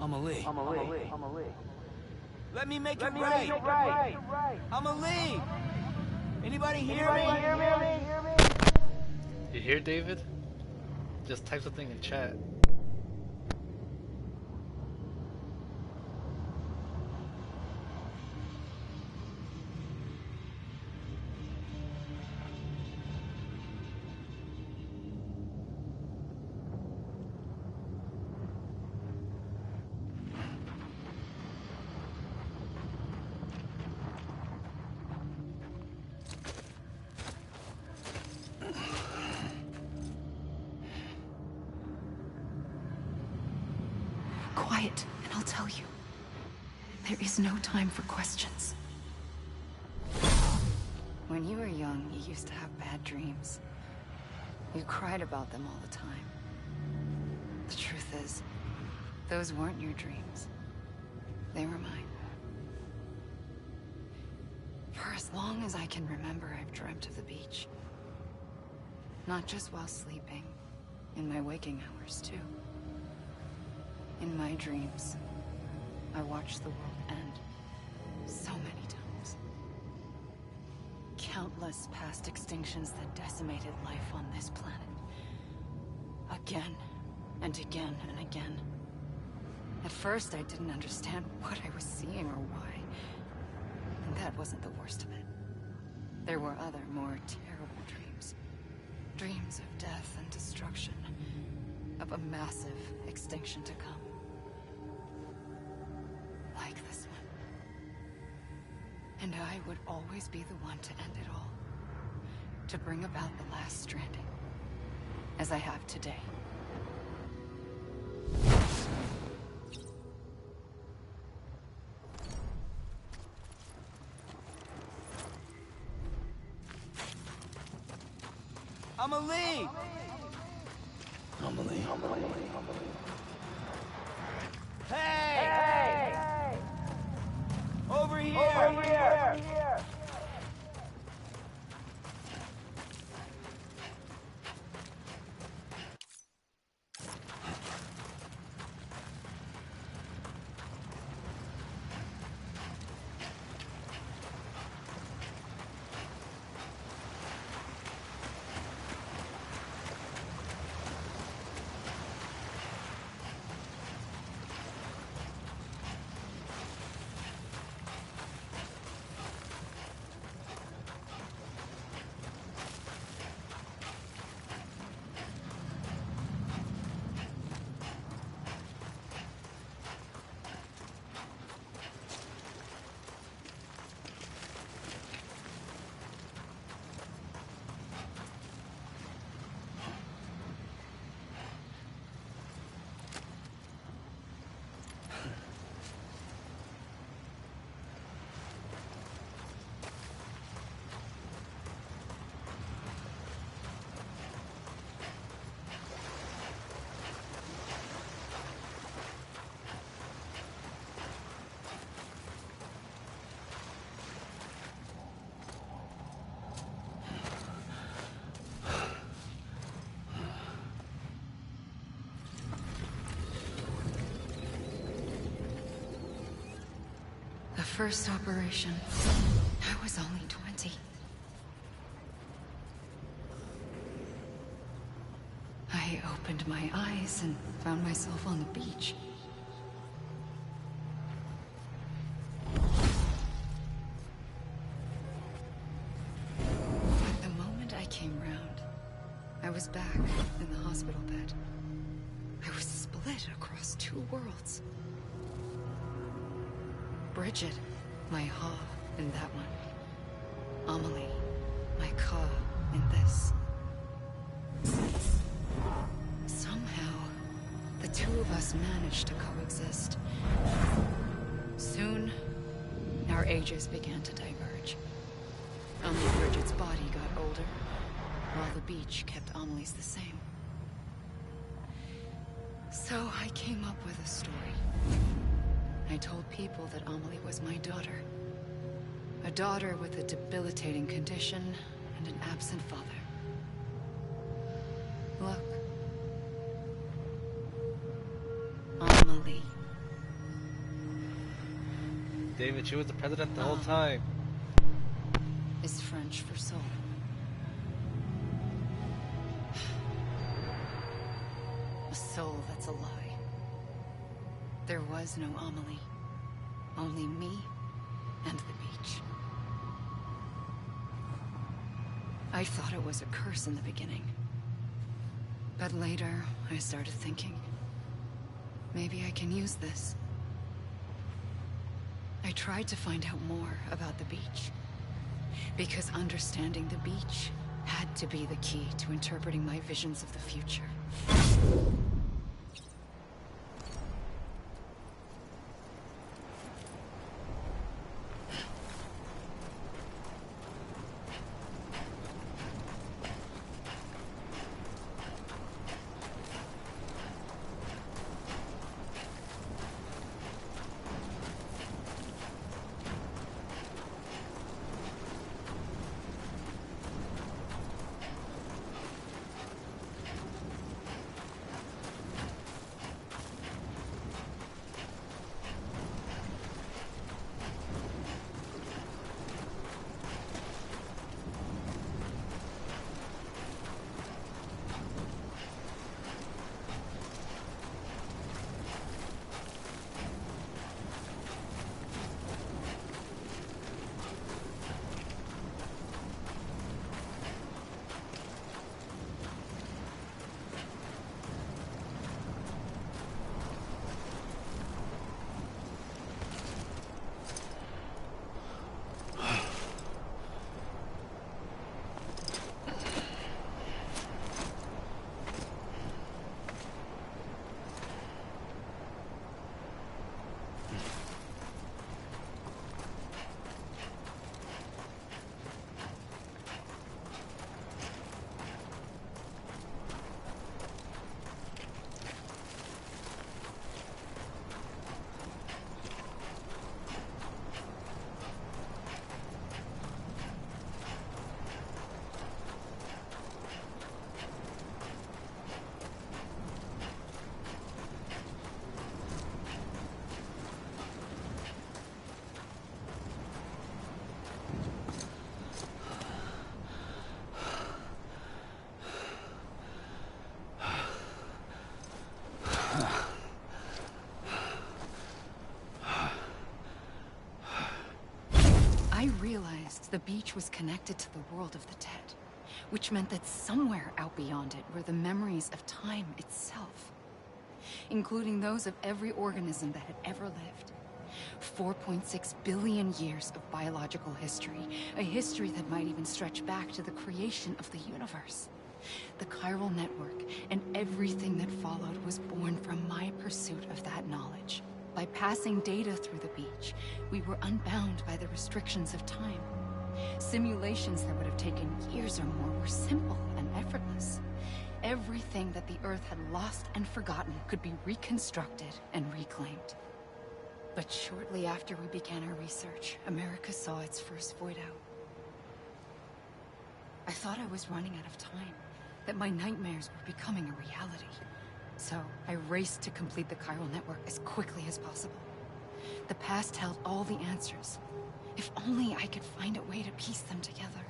Amelie. Let me make it Right. right. Amelie! Anybody hear me? You hear David? Just type something in chat. Quiet, and I'll tell you. There is no time for questions. When you were young, you used to have bad dreams. You cried about them all the time. The truth is, those weren't your dreams. They were mine. For as long as I can remember, I've dreamt of the beach. Not just while sleeping, in my waking hours, too. In my dreams, I watched the world end so many times. Countless past extinctions that decimated life on this planet. Again, and again, and again. At first, I didn't understand what I was seeing or why. And that wasn't the worst of it. There were other, more terrible dreams. Dreams of death and destruction. Of a massive extinction to come. Like this one. And I would always be the one to end it all. To bring about the last stranding. As I have today. Amelie! Amelie. Hey! Over here! The first operation, I was only 20. I opened my eyes and found myself on the beach. But the moment I came round, I was back in the hospital bed. I was split across two worlds. Bridget, my Ha in that one. Amelie, my Ka in this. Somehow, the two of us managed to coexist. Soon, our ages began to diverge. Only Bridget's body got older, while the beach kept Amelie's the same. So I came up with a story. I told people that Amelie was my daughter. A daughter with a debilitating condition and an absent father. Look. Amelie. David, she was the president the whole time. Is French for soul. A soul that's a lie. There was no Amelie. Only me and the beach. I thought it was a curse in the beginning. But later, I started thinking, maybe I can use this. I tried to find out more about the beach. Because understanding the beach had to be the key to interpreting my visions of the future. I realized the beach was connected to the world of the dead, which meant that somewhere out beyond it were the memories of time itself, including those of every organism that had ever lived. 4.6 billion years of biological history, a history that might even stretch back to the creation of the universe. The chiral network and everything that followed was born from my pursuit of that knowledge. By passing data through the beach, we were unbound by the restrictions of time. Simulations that would have taken years or more were simple and effortless. Everything that the Earth had lost and forgotten could be reconstructed and reclaimed. But shortly after we began our research, America saw its first void out. I thought I was running out of time, that my nightmares were becoming a reality. So I raced to complete the chiral network as quickly as possible. The past held all the answers. If only I could find a way to piece them together.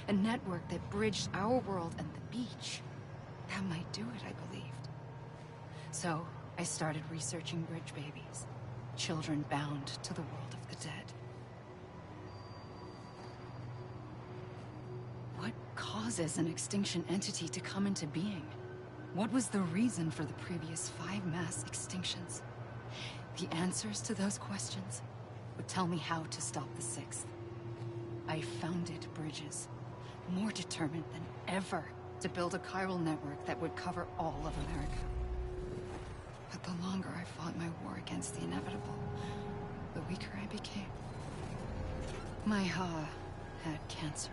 A network that bridged our world and the beach. That might do it, I believed. So I started researching bridge babies, children bound to the world of the dead. What causes an extinction entity to come into being? What was the reason for the previous 5 mass extinctions? The answers to those questions would tell me how to stop the 6th. I founded Bridges, more determined than ever to build a chiral network that would cover all of America. But the longer I fought my war against the inevitable, the weaker I became. My Ha had cancer.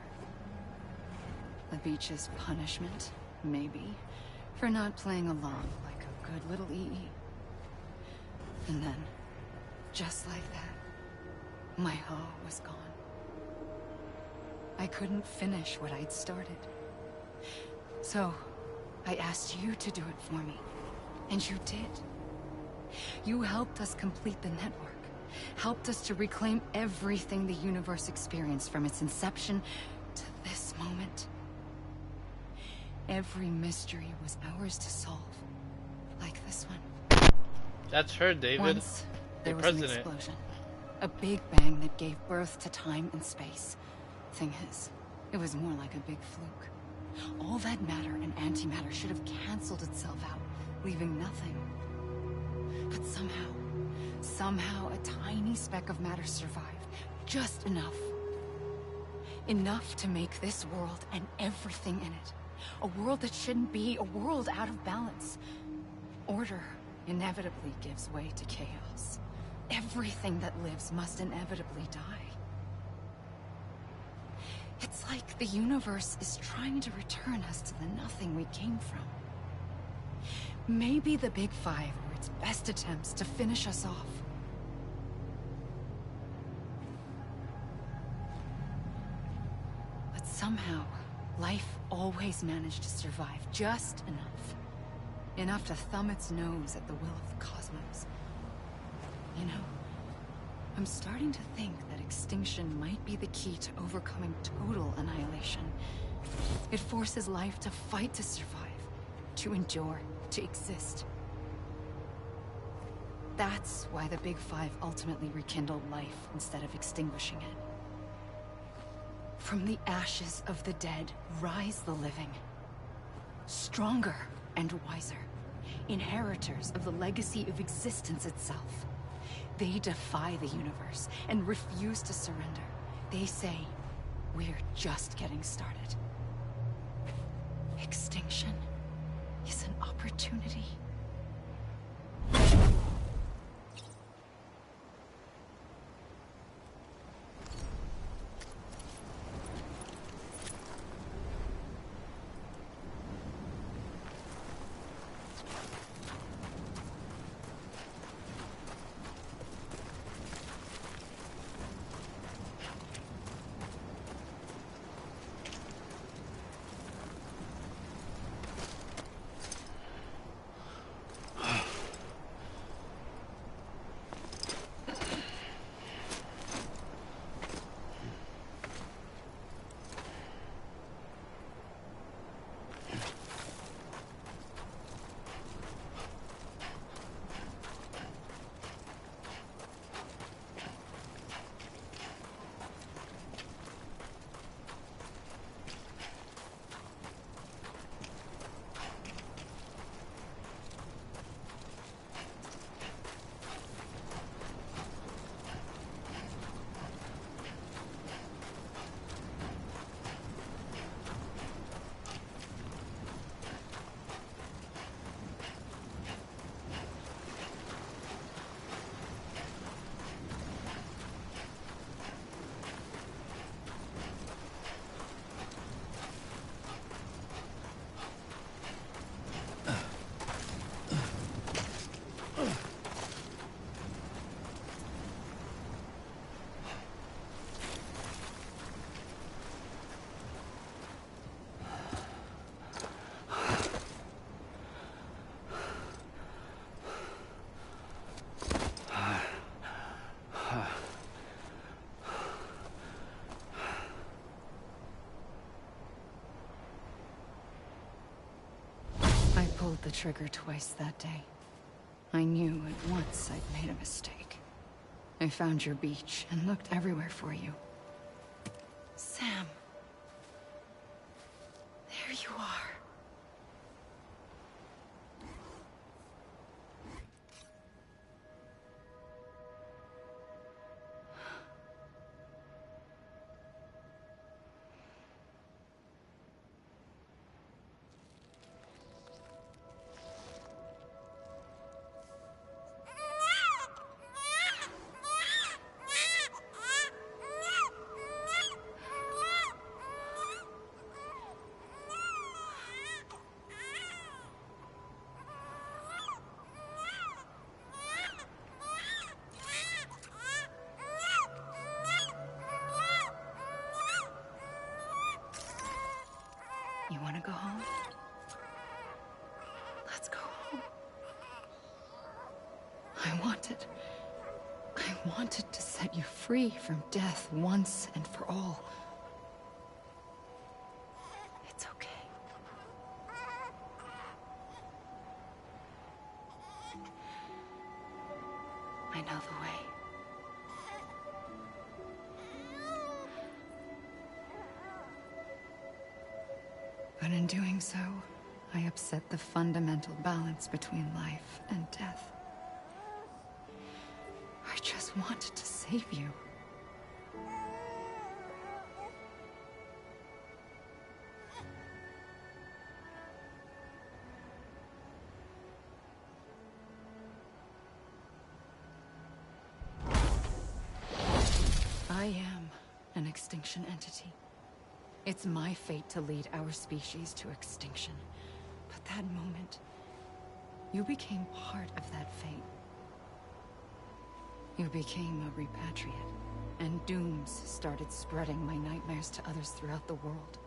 The beach's punishment, maybe, for not playing along like a good little EE. And then, just like that, my Ha was gone. I couldn't finish what I'd started. So, I asked you to do it for me. And you did. You helped us complete the network, helped us to reclaim everything the universe experienced from its inception to this moment. Every mystery was ours to solve, like this one. That's her, David. Once, the there was an president. explosion. A big bang that gave birth to time and space. Thing is, it was more like a big fluke. All that matter and antimatter should have canceled itself out, leaving nothing. But somehow a tiny speck of matter survived. Just enough. Enough to make this world and everything in it. A world that shouldn't be, a world out of balance. Order inevitably gives way to chaos. Everything that lives must inevitably die. It's like the universe is trying to return us to the nothing we came from. Maybe the Big Five were its best attempts to finish us off. But somehow, life always managed to survive just enough. Enough to thumb its nose at the will of the cosmos. You know, I'm starting to think that extinction might be the key to overcoming total annihilation. It forces life to fight to survive, to endure, to exist. That's why the Big Five ultimately rekindled life instead of extinguishing it. From the ashes of the dead rise the living. Stronger and wiser. Inheritors of the legacy of existence itself. They defy the universe and refuse to surrender. They say, we're just getting started. Extinction is an opportunity. I pulled the trigger twice that day. I knew at once I'd made a mistake. I found your beach and looked everywhere for you. Sam. There you are. You want to go home? Let's go home. I want it. I wanted to set you free from death once and for all. It's okay. I know the way. But in doing so, I upset the fundamental balance between life and death. I just wanted to save you. I am an extinction entity. It's my fate to lead our species to extinction. But that moment, you became part of that fate. You became a repatriate, and dooms started spreading my nightmares to others throughout the world.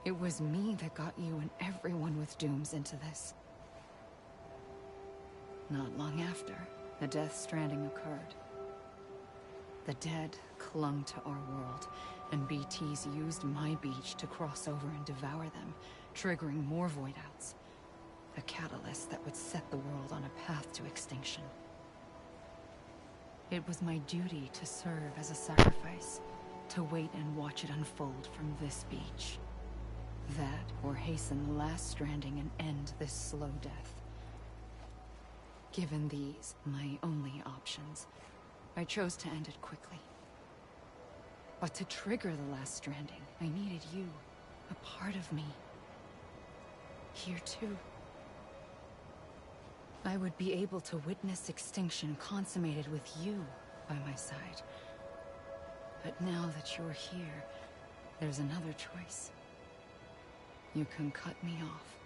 It was me that got you and everyone with dooms into this. Not long after, the Death Stranding occurred. The dead clung to our world, and BTs used my beach to cross over and devour them, triggering more void outs. A catalyst that would set the world on a path to extinction. It was my duty to serve as a sacrifice, to wait and watch it unfold from this beach. That, or hasten the last stranding and end this slow death. Given these, my only options, I chose to end it quickly. But to trigger the last stranding, I needed you, a part of me. Here too. I would be able to witness extinction consummated with you by my side. But now that you're here, there's another choice. You can cut me off.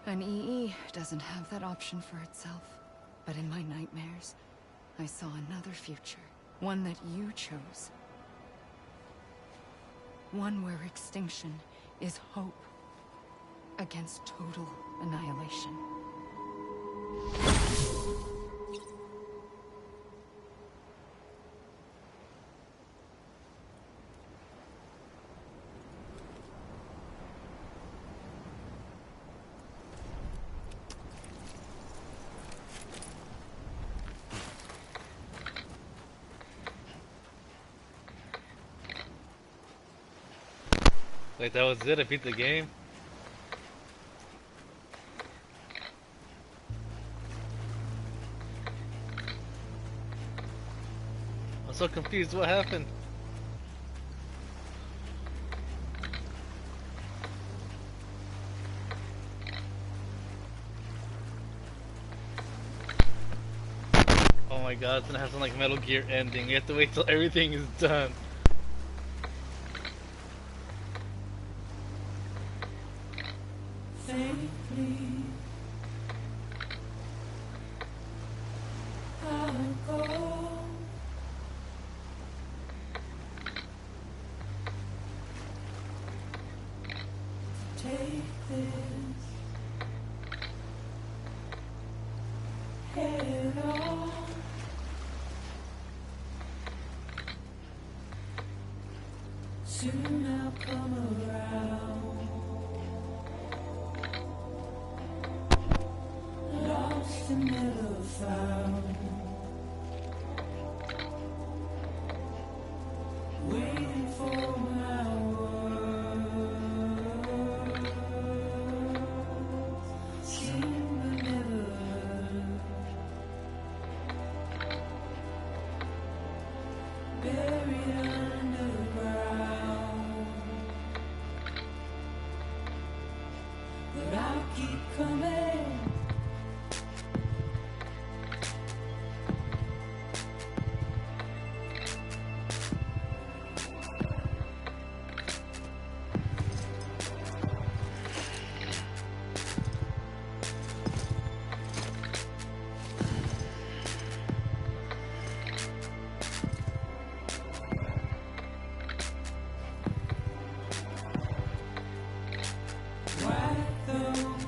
An EE doesn't have that option for itself. But in my nightmares, I saw another future. One that you chose. One where extinction is hope against total annihilation. Wait, that was it? I beat the game? I'm so confused, what happened? Oh my god, it's gonna have some like Metal Gear ending. You have to wait till everything is done. Soon I'll come around. Lost and never found. Waiting for my words. Seen but never heard. Buried underground. But I'll keep coming. White thorns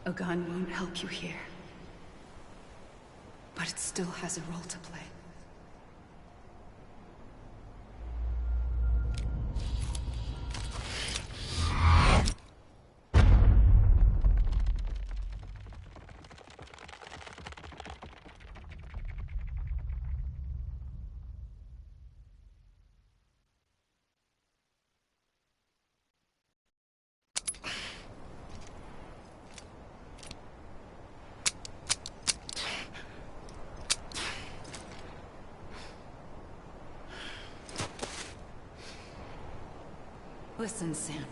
A gun won't help you here. But it still has a role to play. Listen, Sam.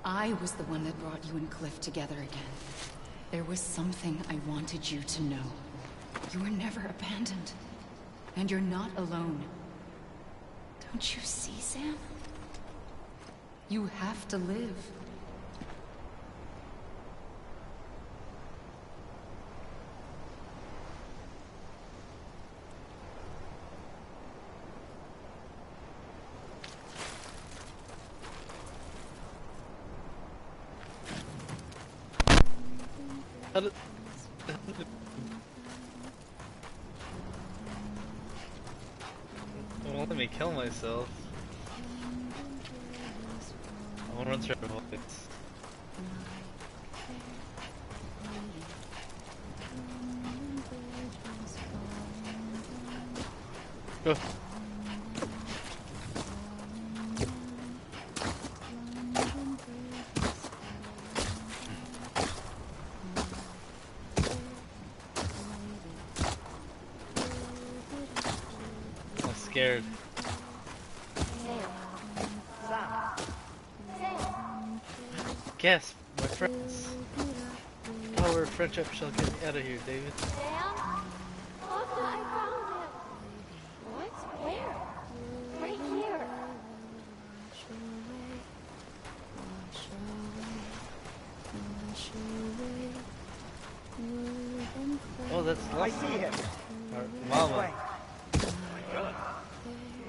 I was the one that brought you and Cliff together again. There was something I wanted you to know. You were never abandoned. And you're not alone. Don't you see, Sam? You have to live. How did... It won't let me kill myself. I want to run through bullets. Go. Scared. Gasp, my friends. Our friendship shall get me out of here, David. Sam? Look, I found him. What? Where? Right here. Oh, that's I Leslie. see him. Our mama.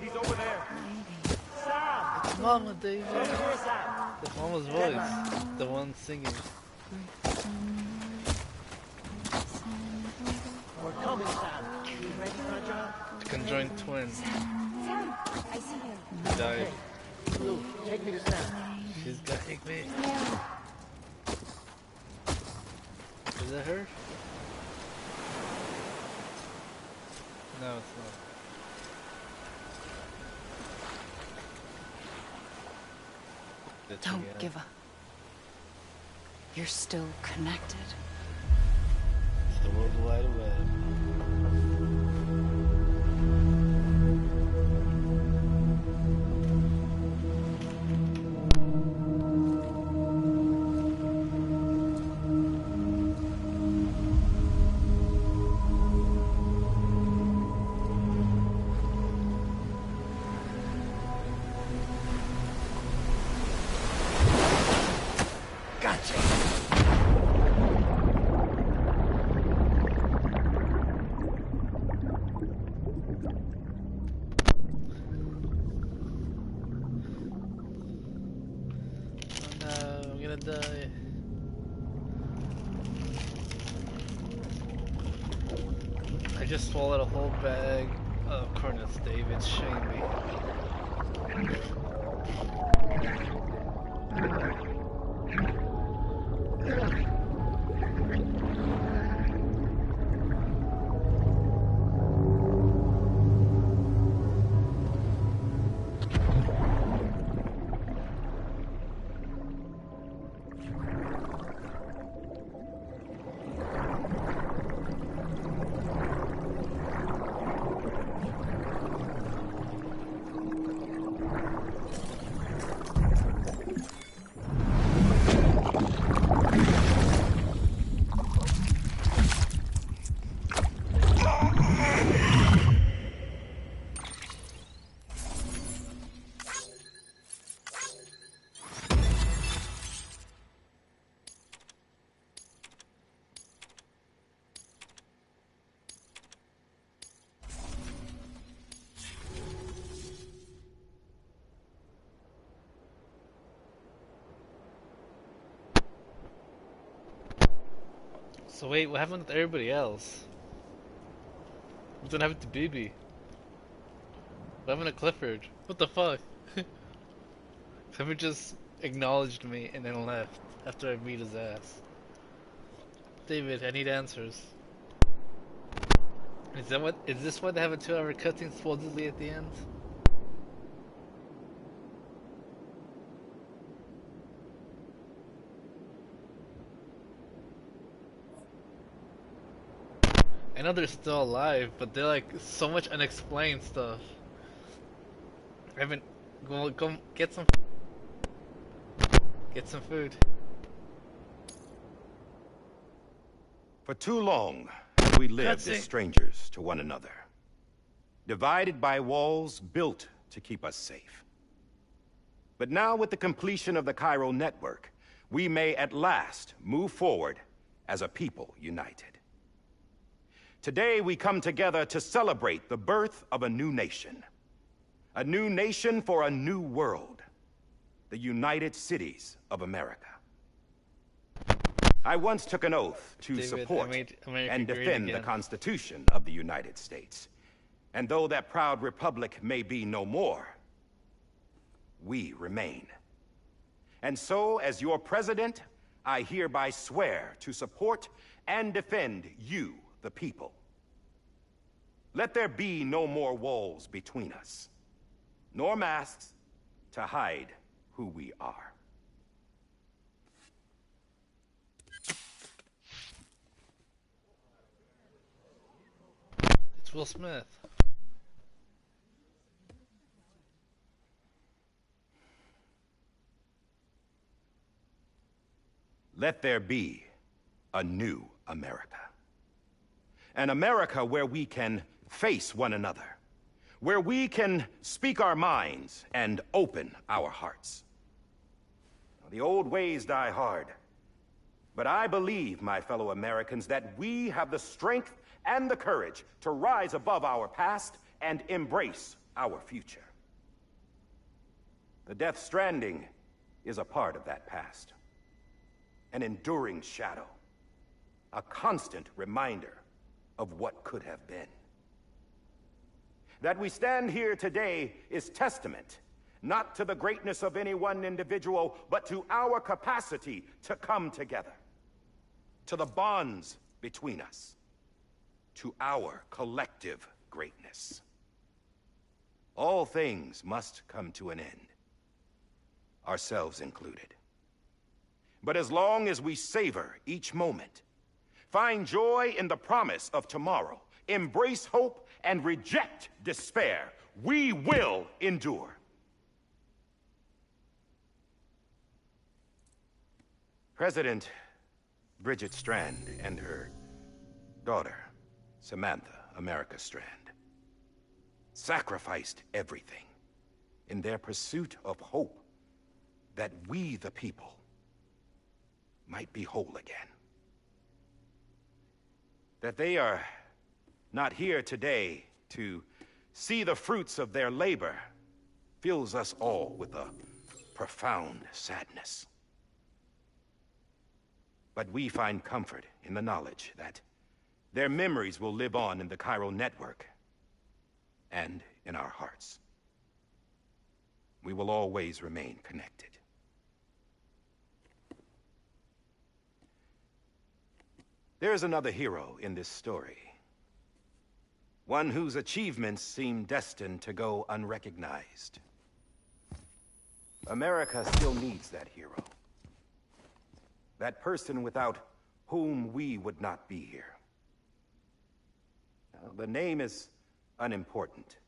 He's over there. Sam! It's Mama, David. Over here, Sam. That's Mama's voice. The one singing. We're coming, Sam. You ready for a job? The conjoined twins. Sam, I see him. He died. Blue, take me to Sam. She's got me. Is that her? No, it's not. Bitch Don't again. give up. You're still connected. It's the World Wide Web. Die. I just swallowed a whole bag of cornets, David. Shame me. So wait, what happened with everybody else? What did happen to BB? What happened to Clifford? What the fuck? Clifford just acknowledged me and then left after I beat his ass. David, I need answers. Is this why they have a 2-hour cutscene supposedly at the end? I know they're still alive, but they're like so much unexplained stuff. I haven't go get some food. For too long, we lived as strangers to one another, divided by walls built to keep us safe. But now, with the completion of the Cairo network, we may at last move forward as a people united. Today, we come together to celebrate the birth of a new nation. A new nation for a new world. The United Cities of America. I once took an oath to David, support America and great defend the again. Constitution of the United States. And though that proud republic may be no more, we remain. And so, as your president, I hereby swear to support and defend you, the people. Let there be no more walls between us, nor masks to hide who we are. It's Will Smith. Let there be a new America. An America where we can face one another, where we can speak our minds and open our hearts. The old ways die hard, but I believe, my fellow Americans, that we have the strength and the courage to rise above our past and embrace our future. The Death Stranding is a part of that past. An enduring shadow, a constant reminder of what could have been. That we stand here today is testament, not to the greatness of any one individual, but to our capacity to come together, to the bonds between us, to our collective greatness. All things must come to an end, ourselves included. But as long as we savor each moment, find joy in the promise of tomorrow, embrace hope, and reject despair, we will endure. President Bridget Strand and her daughter, Samantha America Strand, sacrificed everything in their pursuit of hope that we, the people, might be whole again. That they are not here today to see the fruits of their labor fills us all with a profound sadness. But we find comfort in the knowledge that their memories will live on in the Cairo network and in our hearts. We will always remain connected. There's another hero in this story. One whose achievements seem destined to go unrecognized. America still needs that hero. That person without whom we would not be here. Now, the name is unimportant,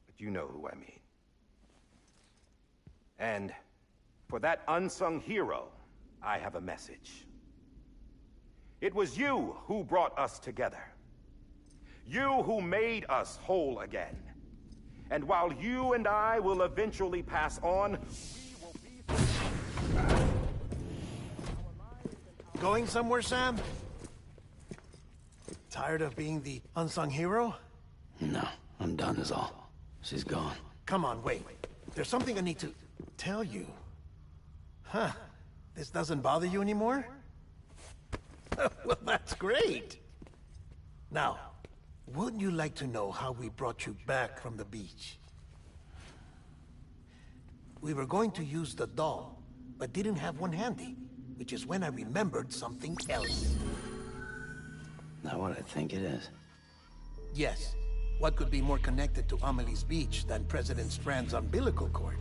but you know who I mean. And for that unsung hero, I have a message. It was you who brought us together. You who made us whole again. And while you and I will eventually pass on, Going somewhere, Sam? Tired of being the unsung hero? No, I'm done is all. She's gone. Come on, wait. There's something I need to tell you. Huh. This doesn't bother you anymore? Well, that's great. Now, wouldn't you like to know how we brought you back from the beach? We were going to use the doll, but didn't have one handy, which is when I remembered something else. Not what I think it is. Yes. What could be more connected to Amelie's beach than President Strand's umbilical cord?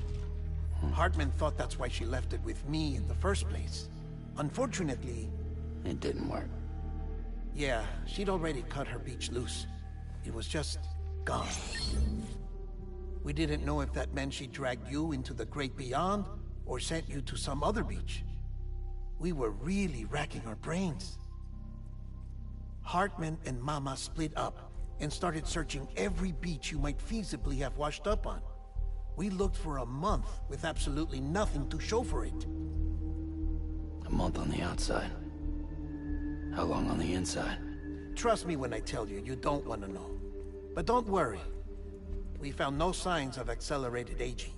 Hartman thought that's why she left it with me in the first place. Unfortunately... It didn't work. Yeah, she'd already cut her beach loose. It was just gone. We didn't know if that meant she dragged you into the great beyond, or sent you to some other beach. We were really racking our brains. Hartman and Mama split up and started searching every beach you might feasibly have washed up on. We looked for a month with absolutely nothing to show for it. A month on the outside. How long on the inside? Trust me when I tell you, you don't want to know. But don't worry. We found no signs of accelerated aging.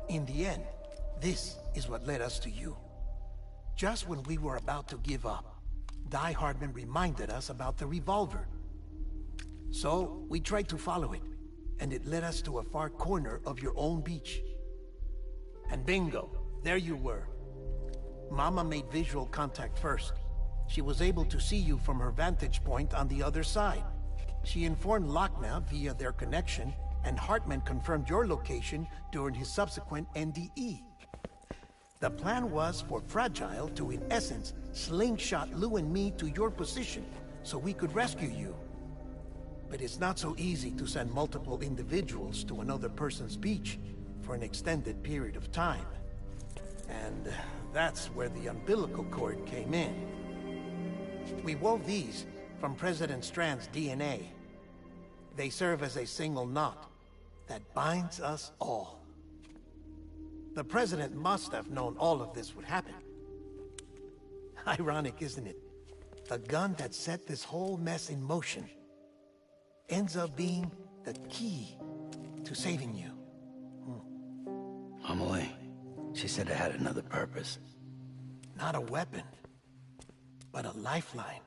In the end, this is what led us to you. Just when we were about to give up, Die Hardman reminded us about the revolver. So, we tried to follow it, and it led us to a far corner of your own beach. And bingo, there you were. Mama made visual contact first. She was able to see you from her vantage point on the other side. She informed Lockne via their connection, and Hartman confirmed your location during his subsequent NDE. The plan was for Fragile to, in essence, slingshot Lou and me to your position, so we could rescue you. But it's not so easy to send multiple individuals to another person's beach for an extended period of time. And that's where the umbilical cord came in. We wove these from President Strand's DNA. They serve as a single knot that binds us all. The President must have known all of this would happen. Ironic, isn't it? The gun that set this whole mess in motion ends up being the key to saving you. Amelie, she said it had another purpose. Not a weapon, but a lifeline.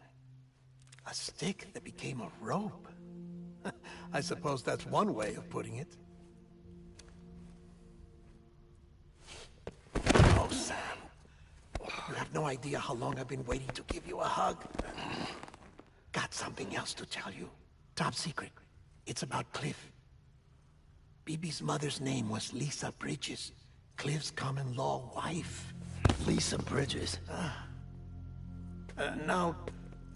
A stick that became a rope. I suppose that's one way of putting it. Oh, Sam. You have no idea how long I've been waiting to give you a hug. Got something else to tell you. Top secret. It's about Cliff. Bibi's mother's name was Lisa Bridges, Cliff's common-law wife. Lisa Bridges? Now,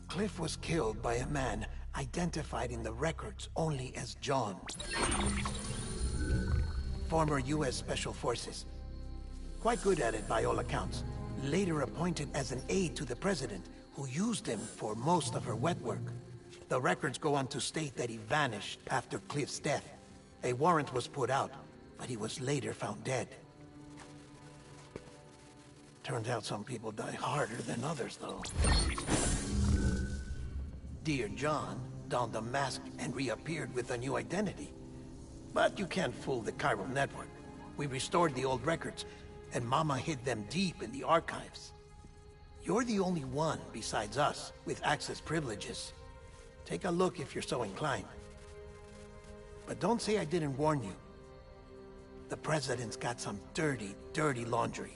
Cliff was killed by a man identified in the records only as John. Former U.S. Special Forces. Quite good at it by all accounts. Later appointed as an aide to the President, who used him for most of her wet work. The records go on to state that he vanished after Cliff's death. A warrant was put out, but he was later found dead. Turns out some people die harder than others, though. Dear John donned a mask and reappeared with a new identity. But you can't fool the chiral network. We restored the old records, and Mama hid them deep in the archives. You're the only one, besides us, with access privileges. Take a look if you're so inclined. But don't say I didn't warn you. The President's got some dirty, dirty laundry.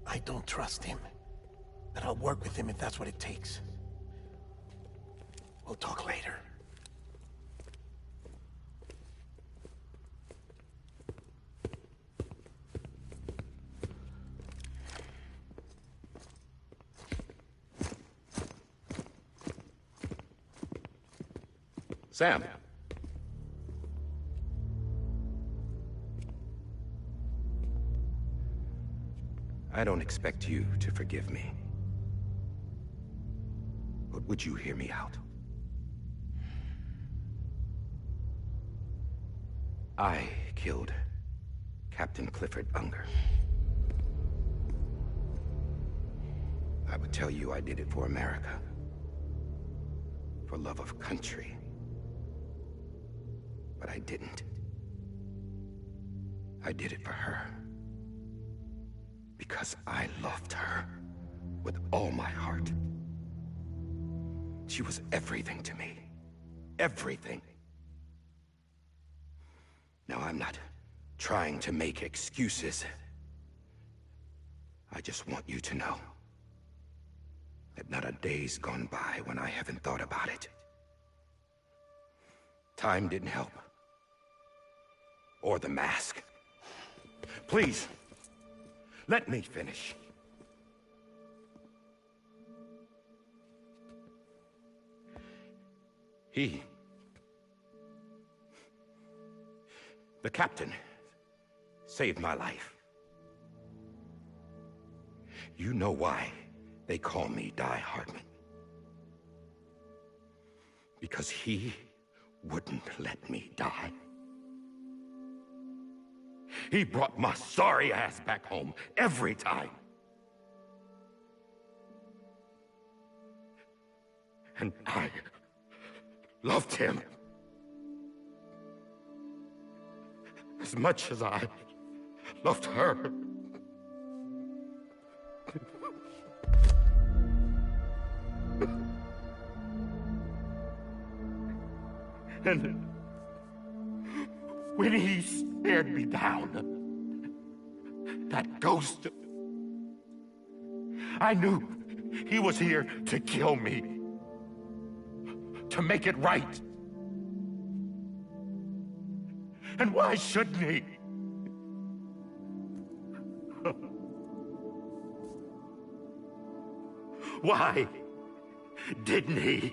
I don't trust him, but I'll work with him if that's what it takes. We'll talk later. Sam. I don't expect you to forgive me. But would you hear me out? I killed Captain Clifford Unger. I would tell you I did it for America. For love of country. But I didn't. I did it for her. Because I loved her with all my heart. She was everything to me. Everything. Now, I'm not trying to make excuses. I just want you to know that not a day's gone by when I haven't thought about it. Time didn't help. Or the mask. Please, let me finish. The captain, saved my life. You know why they call me Die Hardman. Because he wouldn't let me die. He brought my sorry ass back home every time. And I loved him as much as I loved her. And when he stared me down, that ghost, I knew he was here to kill me, to make it right. And why shouldn't he? Why didn't he?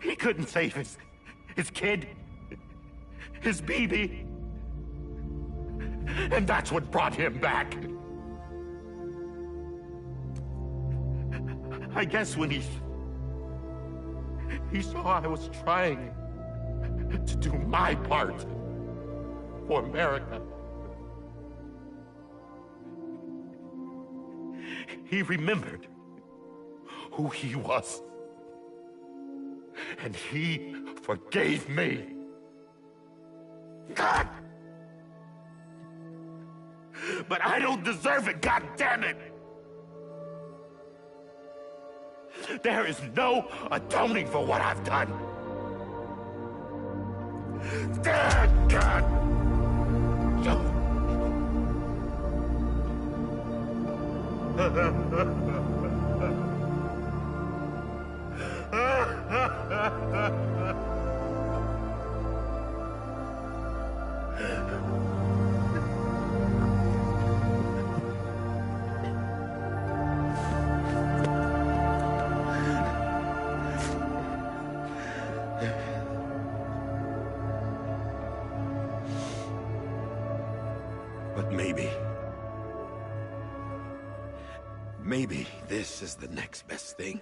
He couldn't save his kid, his baby. And that's what brought him back. I guess when he saw I was trying to do my part for America, he remembered who he was. And he forgave me. God! But I don't deserve it, God damn it! There is no atoning for what I've done. God! But maybe this is the next best thing.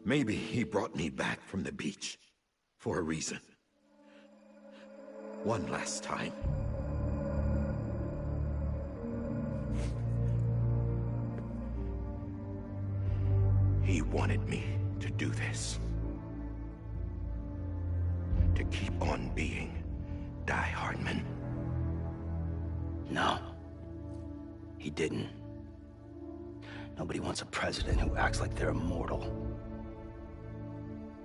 Maybe he brought me back from the beach for a reason. One last time. He wanted me to do this. To keep on being Die Hardman. No. He didn't. Nobody wants a president who acts like they're immortal.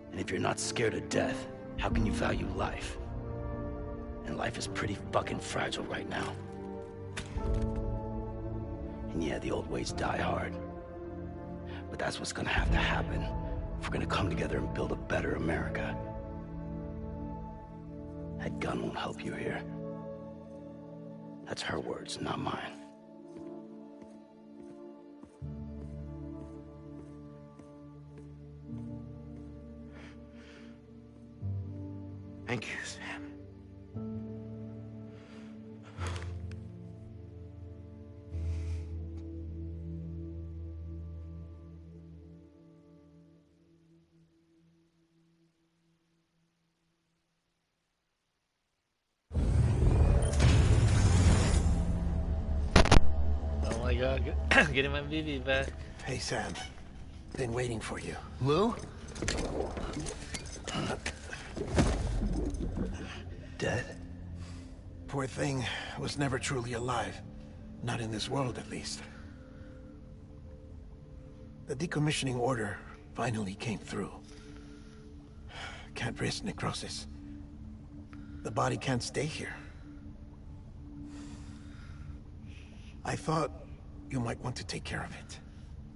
And if you're not scared of death, how can you value life? And life is pretty fucking fragile right now. And yeah, the old ways die hard. But that's what's gonna have to happen if we're gonna come together and build a better America. That gun won't help you here. That's her words, not mine. Thank you, Sam. Oh my god, getting my BB back. Hey, Sam. Been waiting for you. Lou? dead? Poor thing was never truly alive. Not in this world, at least. The decommissioning order finally came through. Can't risk necrosis. The body can't stay here. I thought you might want to take care of it.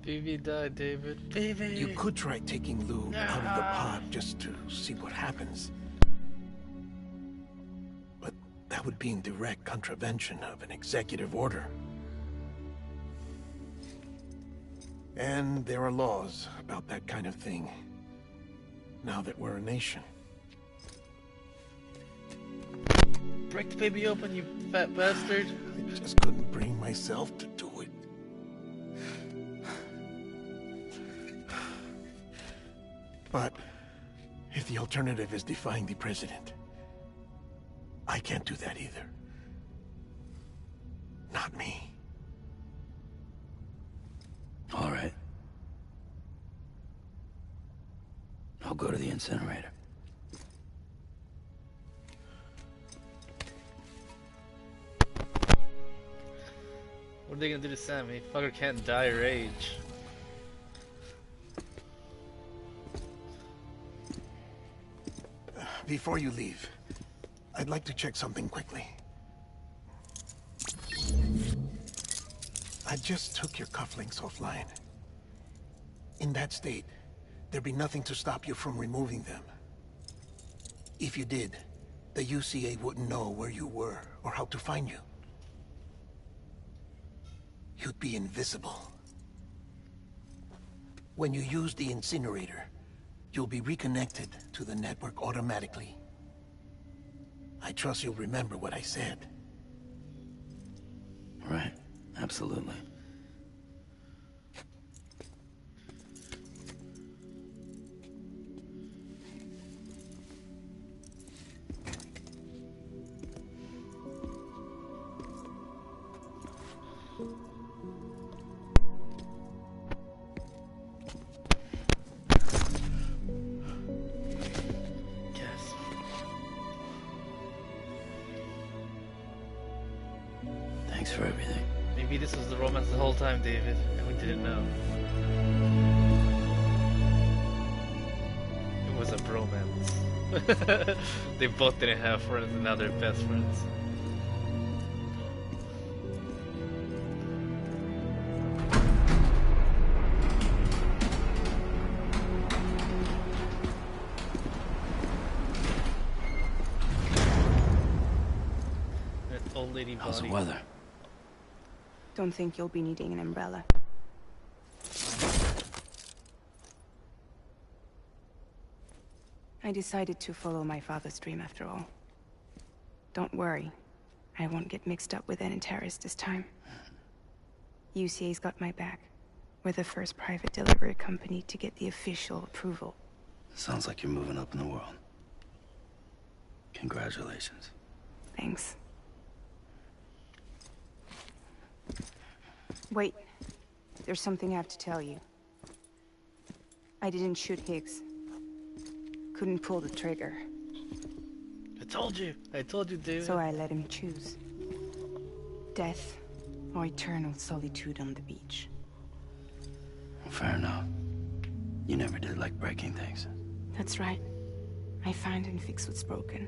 Baby died, David. Baby! You could try taking Lou out of the pod just to see what happens. But that would be in direct contravention of an executive order. And there are laws about that kind of thing, now that we're a nation. Break the baby open, you fat bastard. I just couldn't bring myself to do it. But if the alternative is defying the president, I can't do that either. Not me. All right. I'll go to the incinerator. What are they gonna do to Sammy? Fucker can't die or age. Before you leave, I'd like to check something quickly. I just took your cufflinks offline. In that state, there'd be nothing to stop you from removing them. If you did, the UCA wouldn't know where you were or how to find you. You'd be invisible. When you use the incinerator, you'll be reconnected to the network automatically. I trust you'll remember what I said. Right. Absolutely. Thanks for everything. Maybe this was the romance the whole time, David, and we didn't know. It was a bromance. They both didn't have friends, and now they're best friends. That old lady How's the body. weather? Don't think you'll be needing an umbrella. I decided to follow my father's dream after all. Don't worry. I won't get mixed up with any terrorists this time. UCA's got my back. We're the first private delivery company to get the official approval. Sounds like you're moving up in the world. Congratulations. Thanks. Wait. There's something I have to tell you. I didn't shoot Higgs. Couldn't pull the trigger. I told you, David. So I let him choose. Death or eternal solitude on the beach. Well, fair enough. You never did like breaking things. That's right. I find and fix what's broken.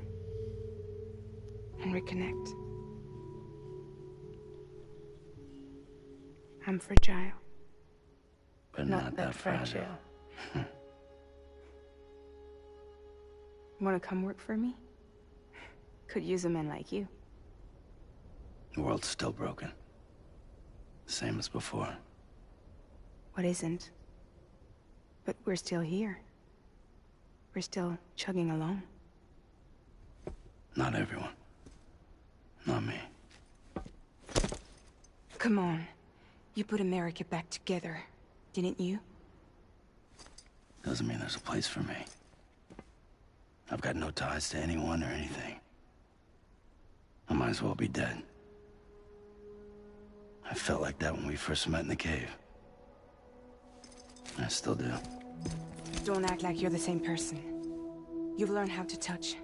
And reconnect. I'm fragile. But not that fragile. Wanna come work for me? Could use a man like you. The world's still broken. Same as before. What isn't? But we're still here. We're still chugging along. Not everyone. Not me. Come on. You put America back together, didn't you? Doesn't mean there's a place for me. I've got no ties to anyone or anything. I might as well be dead. I felt like that when we first met in the cave. I still do. Don't act like you're the same person. You've learned how to touch,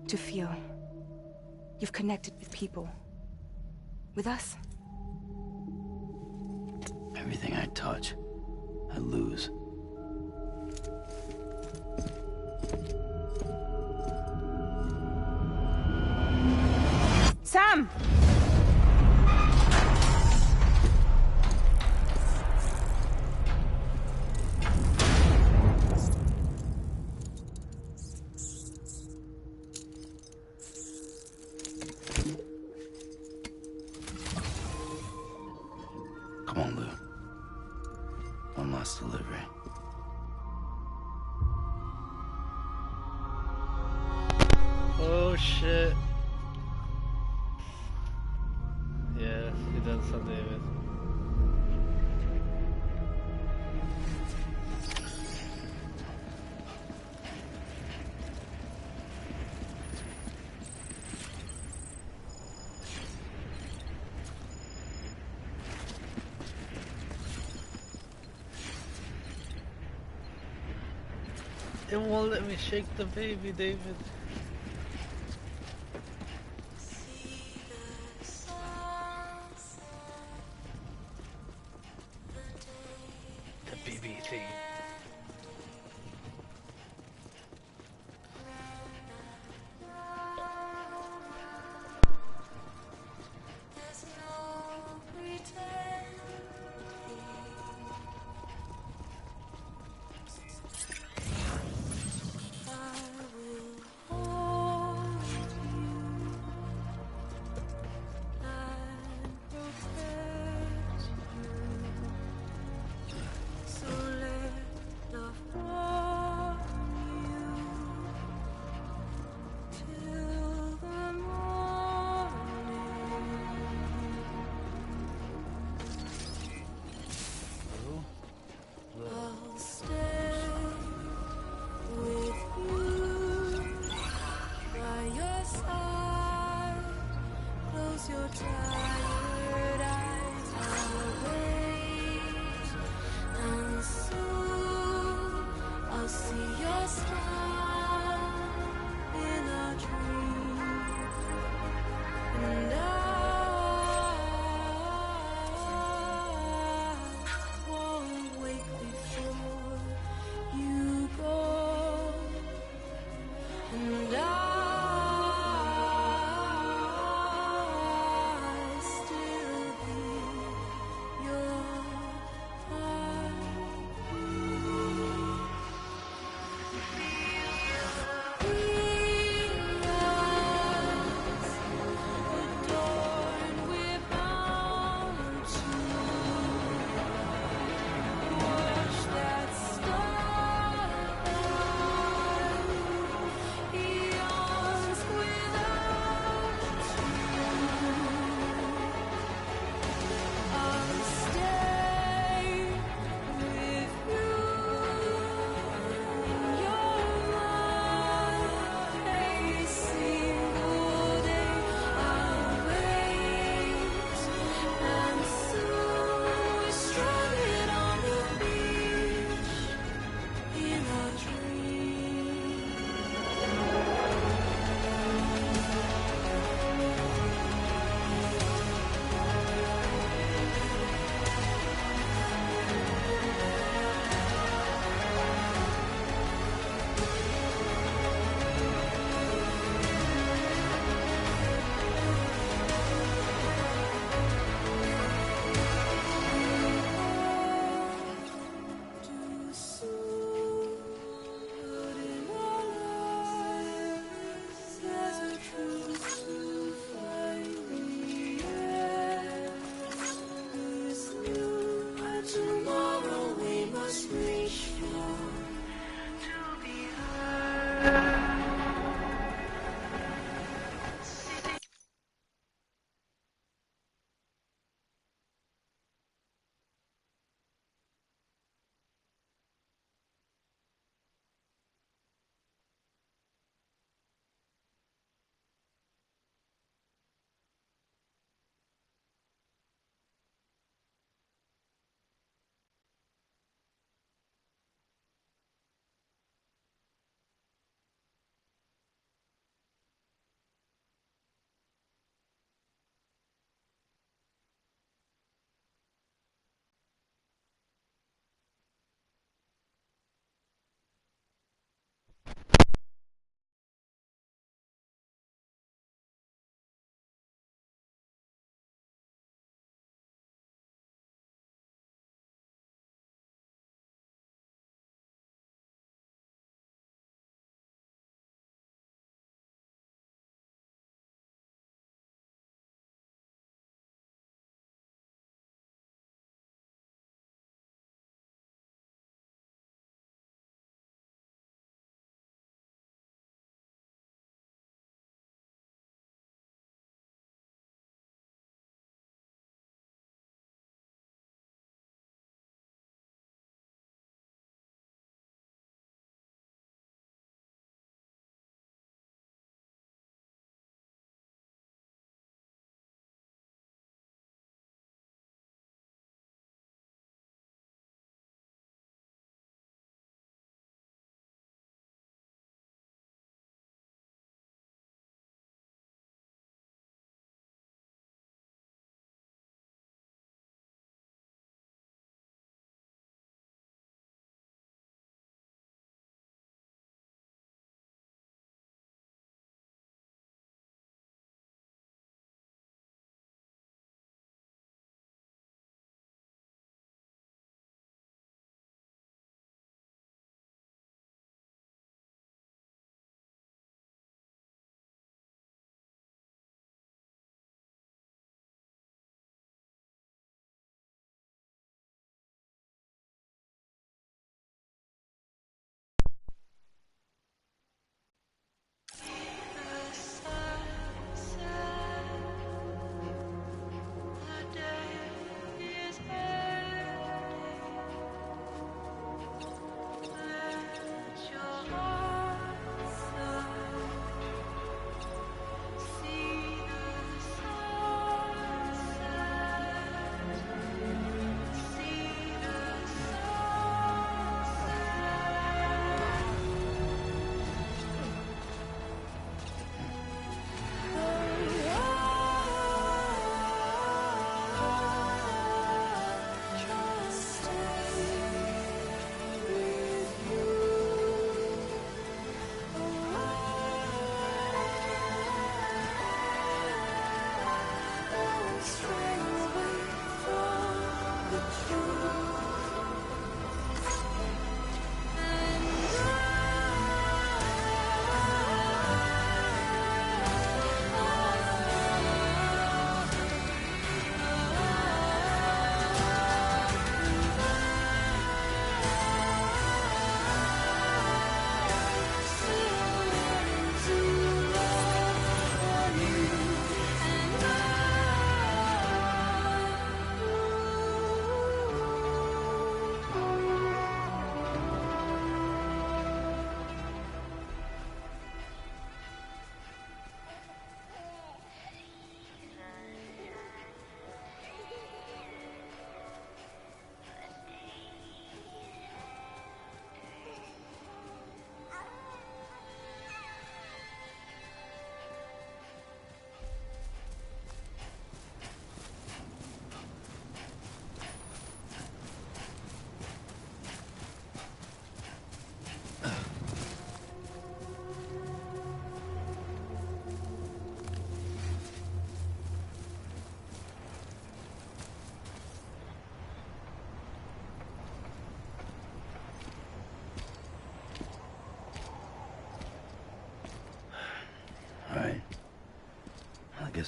to feel, You've connected with people. With us. Everything I touch, I lose. Sam! Come on, Lou. One last delivery. Oh shit. Yeah, he done something David. It won't let me shake the baby, David. The BB theme.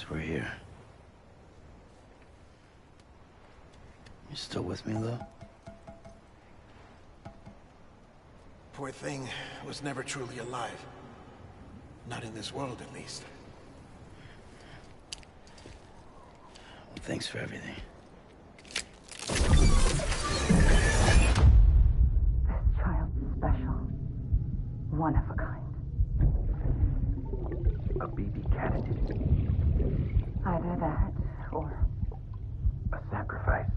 guess we're here. You still with me, though? Poor thing was never truly alive. Not in this world, at least. Well, thanks for everything. This child's special. One of a kind. A BB candidate. Either that, or... a sacrifice.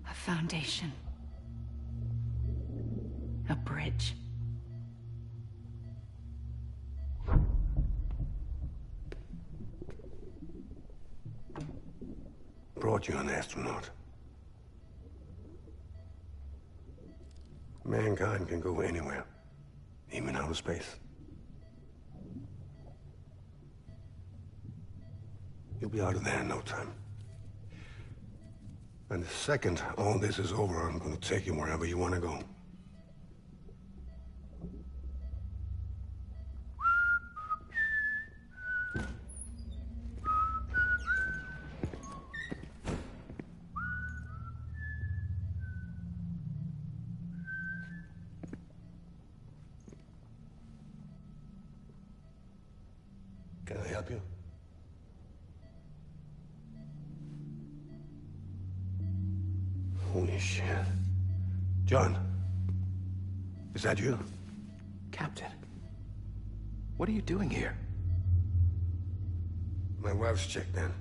A foundation. A bridge. Brought you an astronaut. Mankind can go anywhere, even outer space. You'll be out of there in no time. And the second all this is over, I'm gonna take you wherever you want to go. Can I help you? Holy shit. John, is that you? Captain, what are you doing here? My wife's checked in.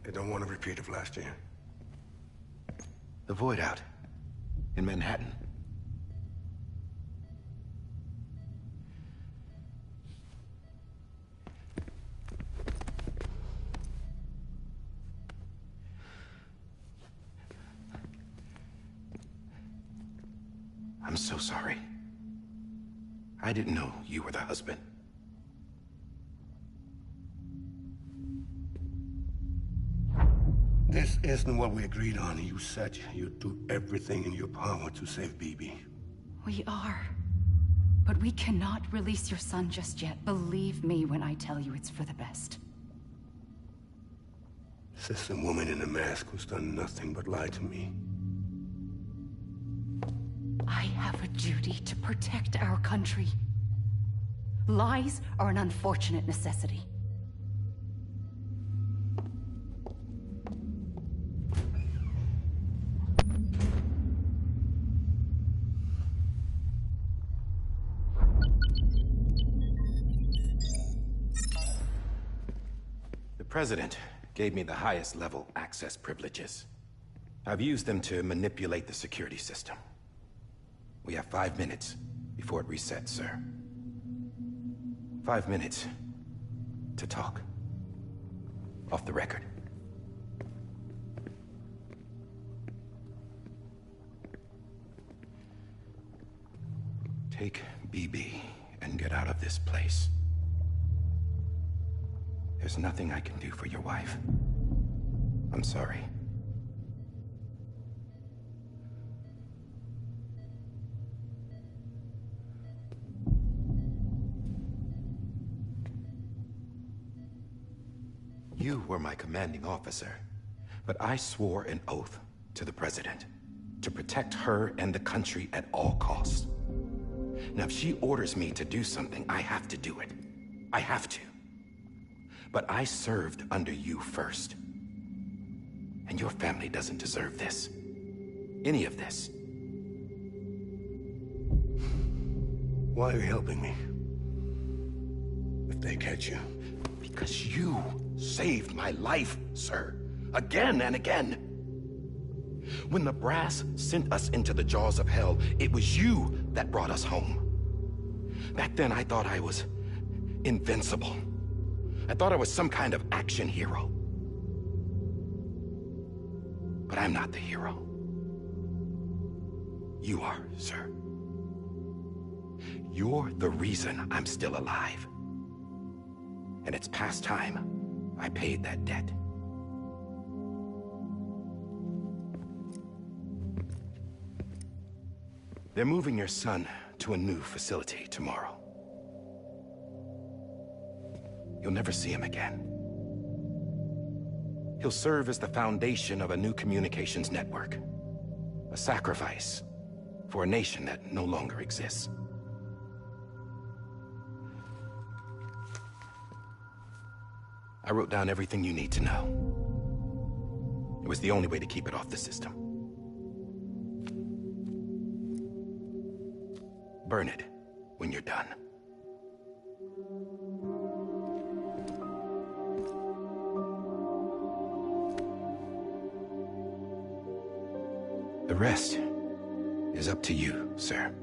They don't want a repeat of last year. The Void out. In Manhattan. I'm so sorry. I didn't know you were the husband. This isn't what we agreed on. You said you'd do everything in your power to save BB. We are. But we cannot release your son just yet. Believe me when I tell you it's for the best. This is a woman in a mask who's done nothing but lie to me. I have a duty to protect our country. Lies are an unfortunate necessity. The President gave me the highest level access privileges. I've used them to manipulate the security system. We have 5 minutes before it resets, sir. 5 minutes to talk. Off the record. Take BB and get out of this place. There's nothing I can do for your wife. I'm sorry. You were my commanding officer, but I swore an oath to the President to protect her and the country at all costs. Now, if she orders me to do something, I have to do it. I have to. But I served under you first. And your family doesn't deserve this. Any of this. Why are you helping me? If they catch you. Because you saved my life, sir. Again and again. When the brass sent us into the jaws of hell, it was you that brought us home. Back then, I thought I was invincible. I thought I was some kind of action hero. But I'm not the hero. You are, sir. You're the reason I'm still alive. And it's past time I paid that debt. They're moving your son to a new facility tomorrow. You'll never see him again. He'll serve as the foundation of a new communications network. A sacrifice for a nation that no longer exists. I wrote down everything you need to know. It was the only way to keep it off the system. Burn it when you're done. The rest is up to you, sir.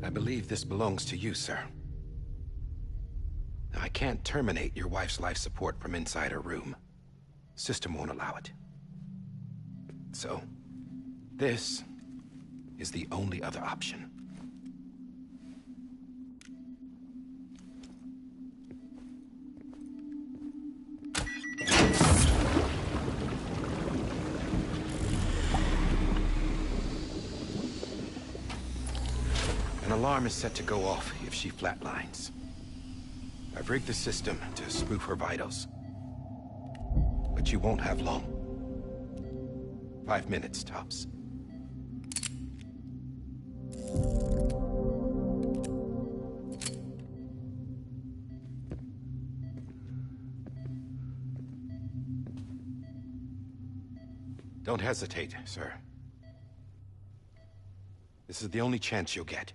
I believe this belongs to you, sir. I can't terminate your wife's life support from inside her room. System won't allow it. So, this is the only other option. An alarm is set to go off if she flatlines. I've rigged the system to spoof her vitals. But you won't have long. 5 minutes, tops. Don't hesitate, sir. This is the only chance you'll get.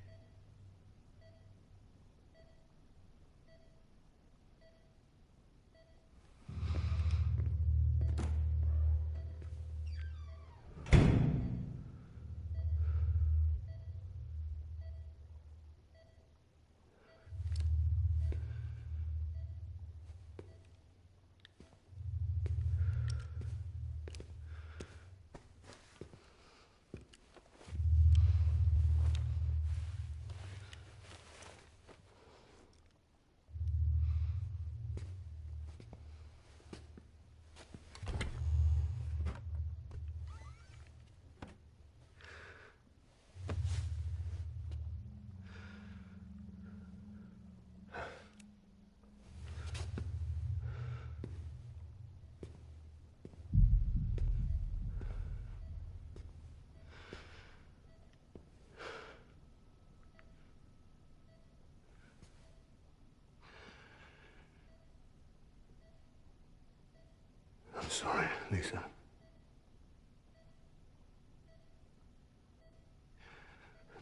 I'm sorry, Lisa.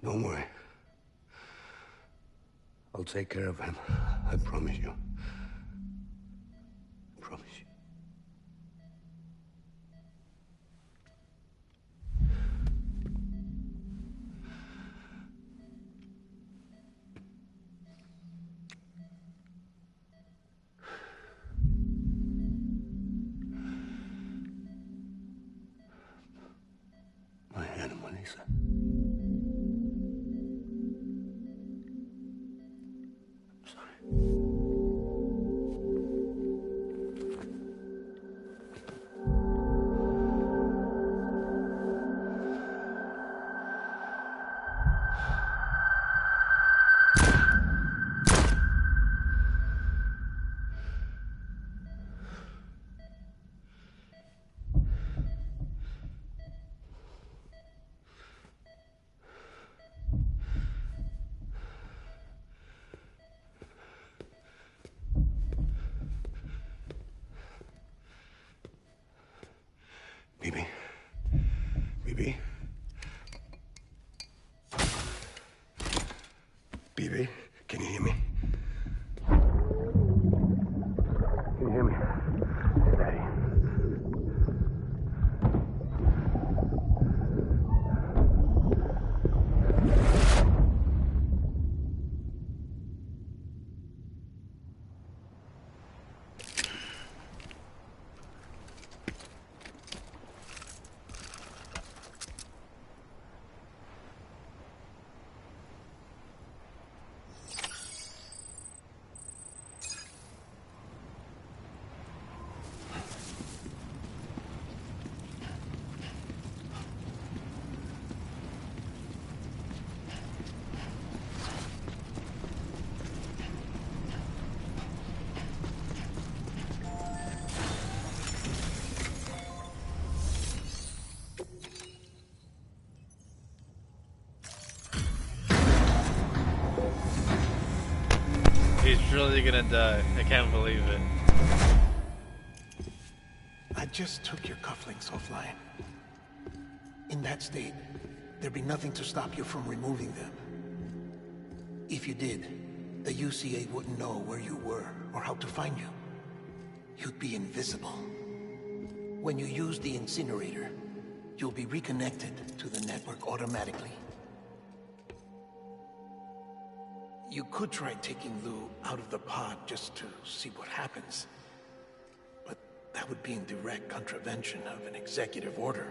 Don't worry. I'll take care of him. I promise you. I promise you. My animal, Lisa. I'm sorry. BB. BB. BB, can you hear me? Can you hear me? It's Daddy. really gonna die. I can't believe it. I just took your cufflinks offline. In that state, there'd be nothing to stop you from removing them. If you did, the UCA wouldn't know where you were or how to find you. You'd be invisible. When you use the incinerator, you'll be reconnected to the network automatically. You could try taking Lou out of the pod just to see what happens. But that would be in direct contravention of an executive order.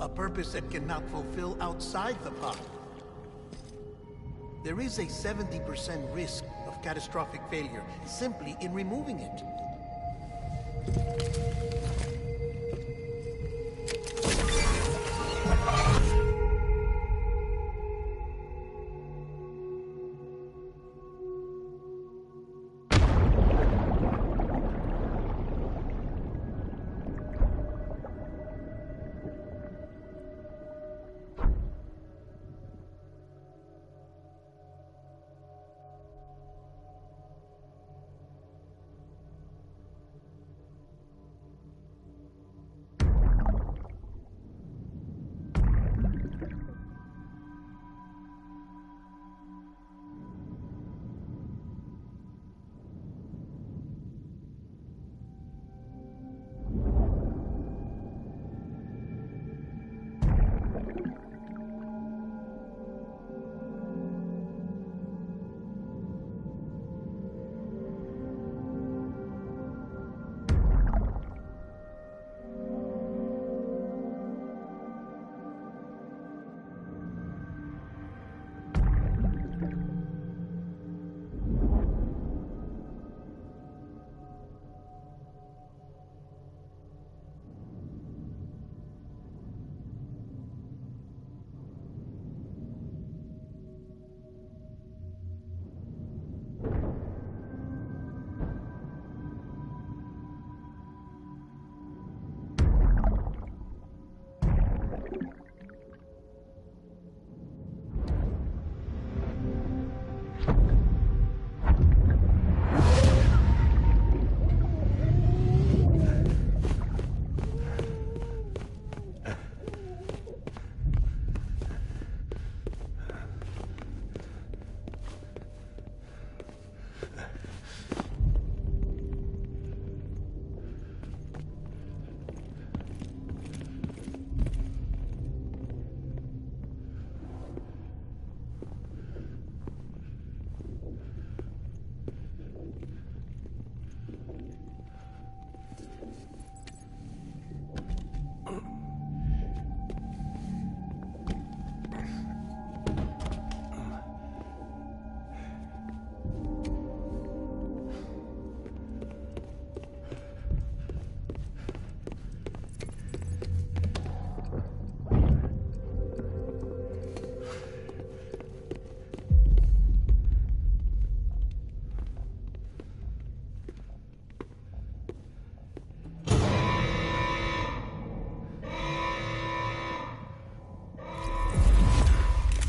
A purpose that cannot fulfill outside the pod. There is a 70% risk of catastrophic failure simply in removing it.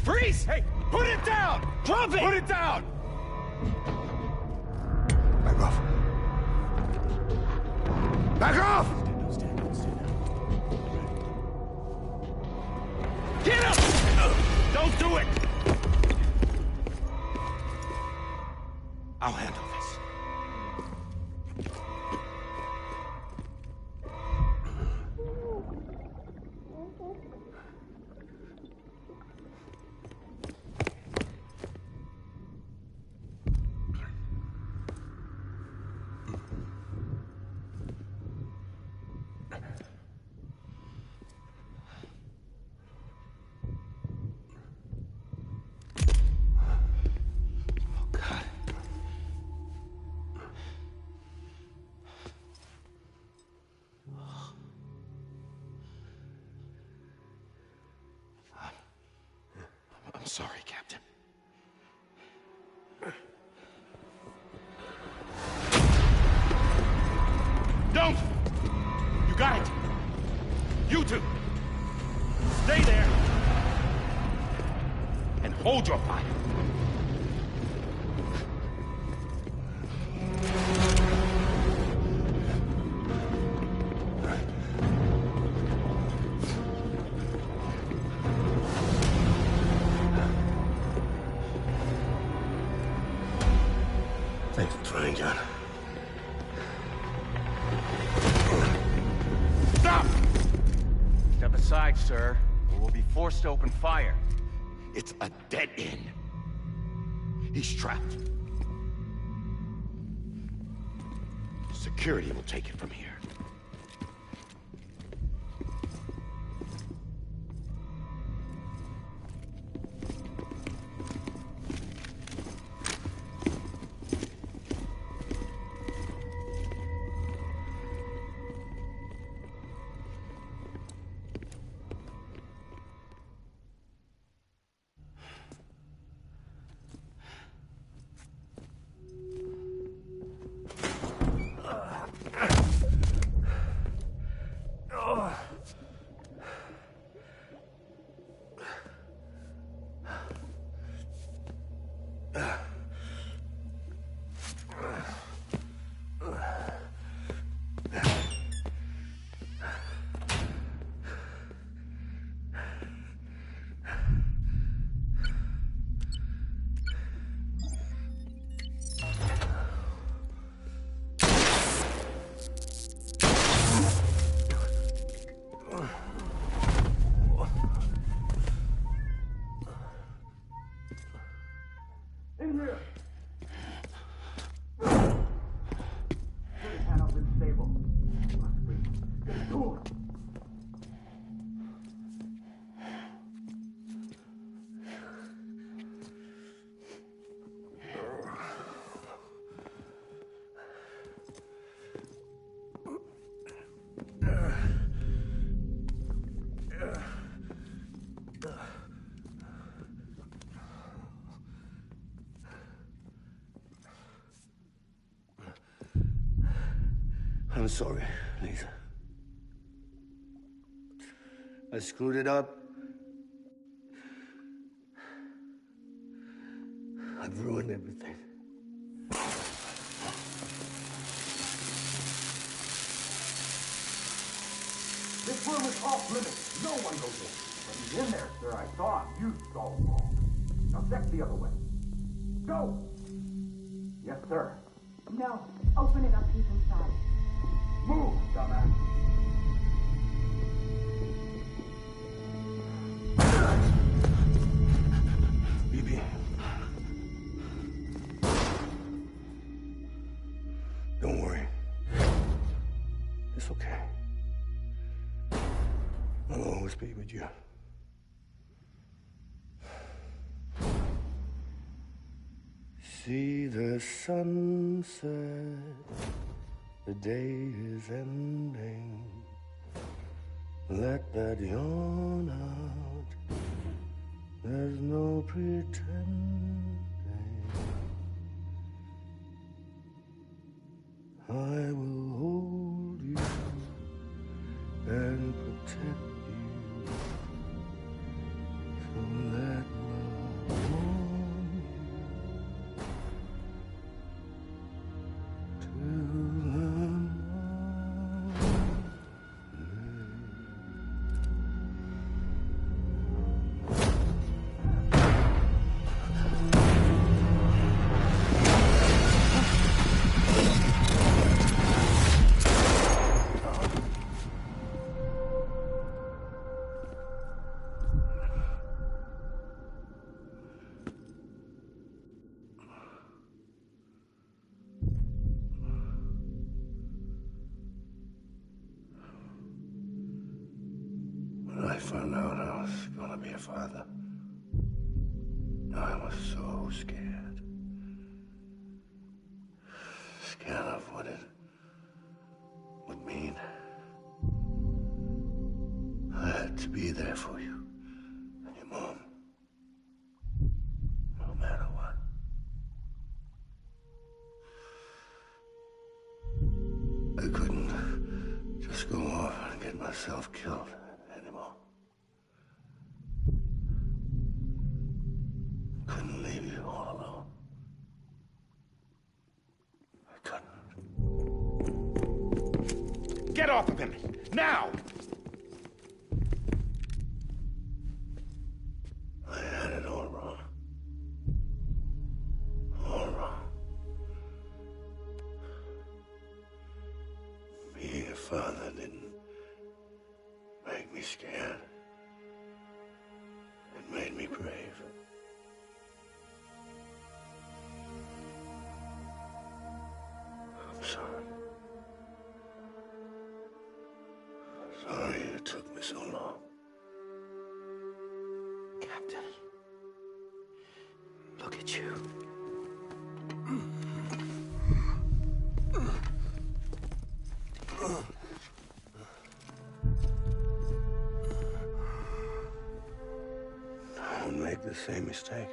Freeze! Hey, put it down! Drop it! Put it down! Back off. Back off! Get up! Don't do it! I'll handle this. sorry, Captain. Don't! You got it! You two! Stay there! And hold your fire! Thanks for trying, John. Stop! Step aside, sir, or we'll be forced to open fire. It's a dead end. He's trapped. Security will take it from here. I'm sorry, Lisa. I screwed it up. I've ruined everything. This room is off limits. No one goes in. But he's in there, sir. I saw him. You saw him wrong. Now check the other way. Go! Yes, sir. No. Open it up. He's inside. Move, dumbass. BB. Don't worry. It's okay. I'll always be with you. See the sunset. The day is ending. Let that yawn out. There's no pretending. I will hold you and protect you. So let love warm you till the When I found out I was gonna be a father, I was so scared. Scared of what it would mean. I had to be there for you and your mom. I couldn't just go off and get myself killed anymore. Couldn't leave you all alone. I couldn't. Get off of him! Now! I had it all wrong. All wrong. Being a father didn't make me scared. It made me brave. I'm sorry. Sorry it took me so long. Captain, look at you. Don't make the same mistake.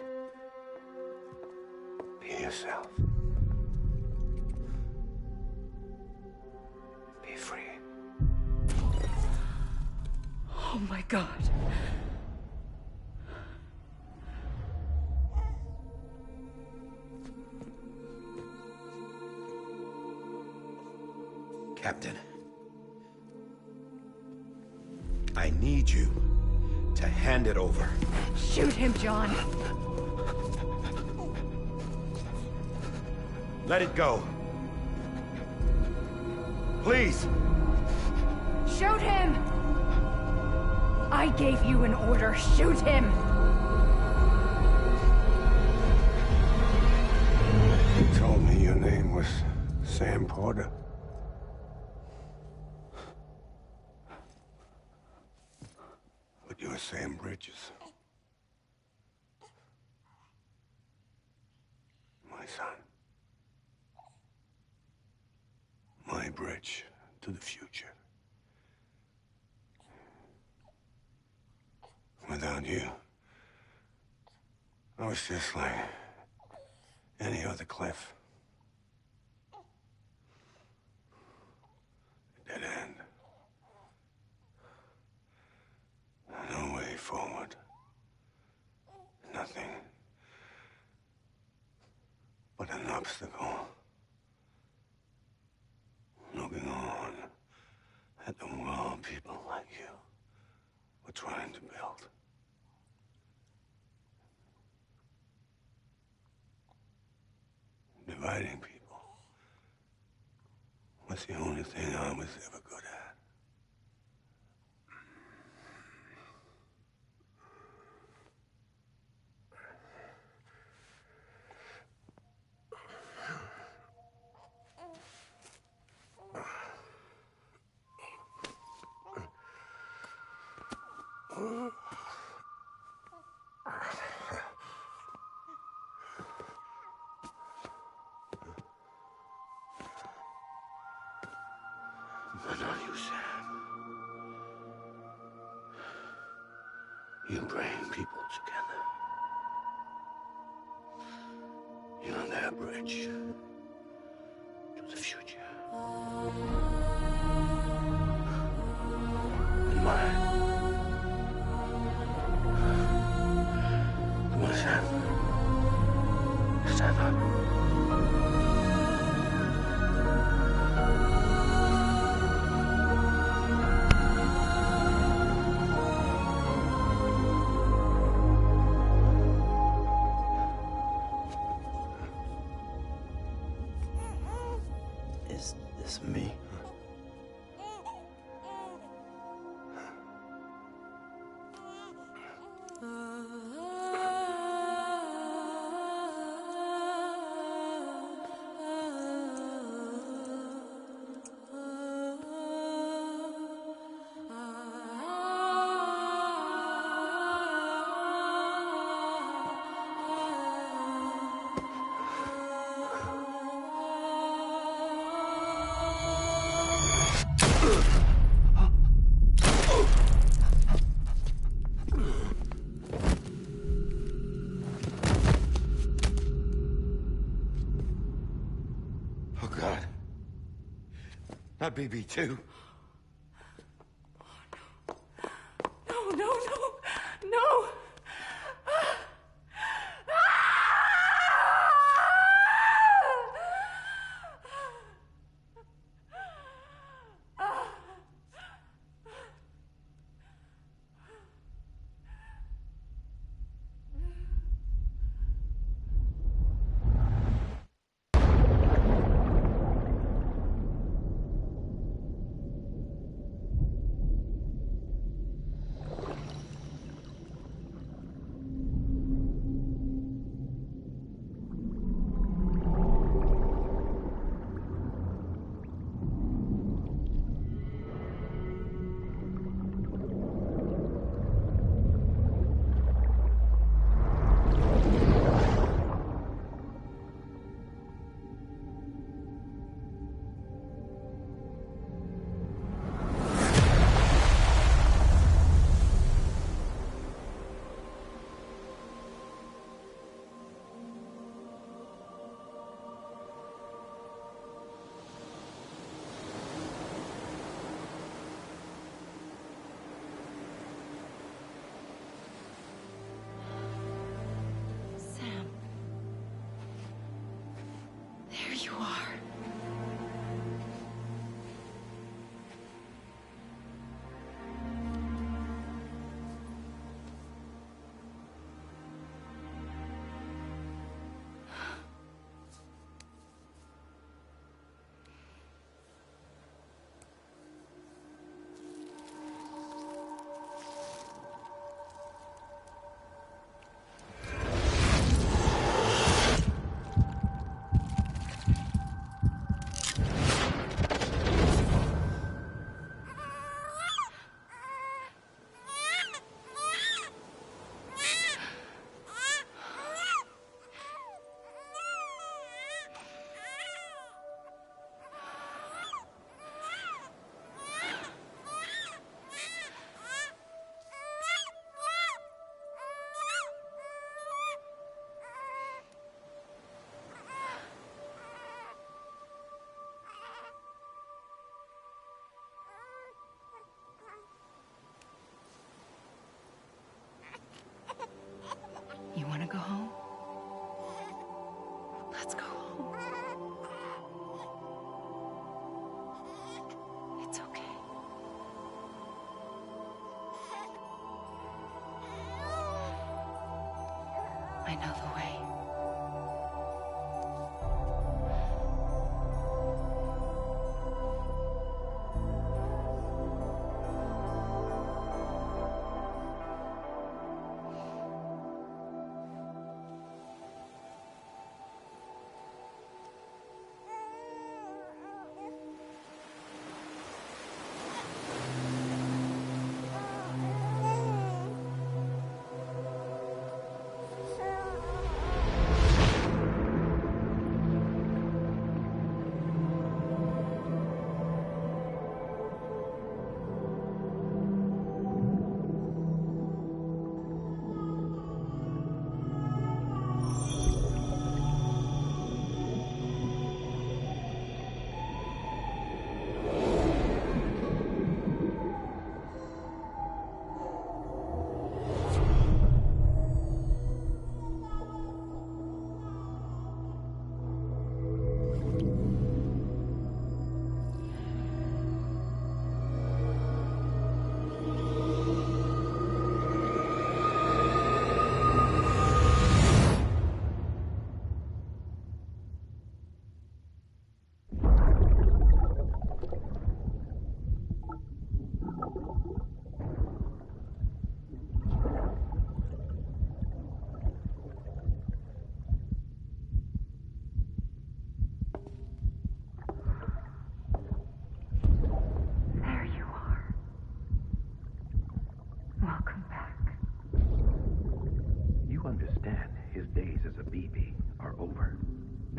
Be yourself. Be free. Oh my God. Captain, I need you to hand it over. Shoot him, John. Let it go. Please. Shoot him! I gave you an order. Shoot him! You told me your name was Sam Porter. But you're Sam Bridges. My son. My bridge to the future. Without you, I was just like any other Cliff. Dead end. No way forward. Nothing but an obstacle. Looking on at the world people like you were trying to build. Dividing people was the only thing I was ever good at. But not you, Sam. You bring people together. You're their bridge to the future. And mine. Come on, Sam. Stand up. Is this me? Not BB2. No, no, no, no! Sam. There you are. You want to go home? Let's go home. It's okay. I know the way.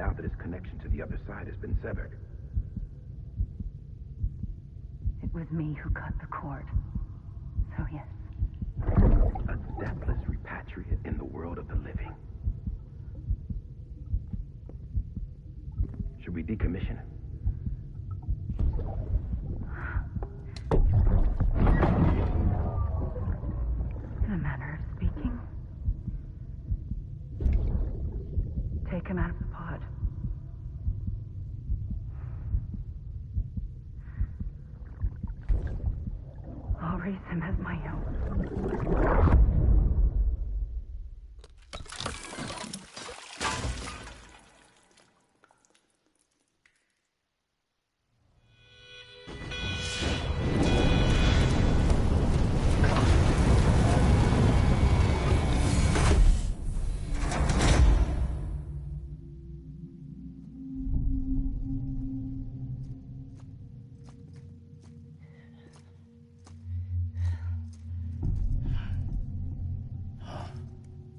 now that his connection to the other side has been severed. It was me who cut the cord. So yes. A deathless repatriate in the world of the living. Should we decommission him? take him out of the pod. I'll raise him as my own.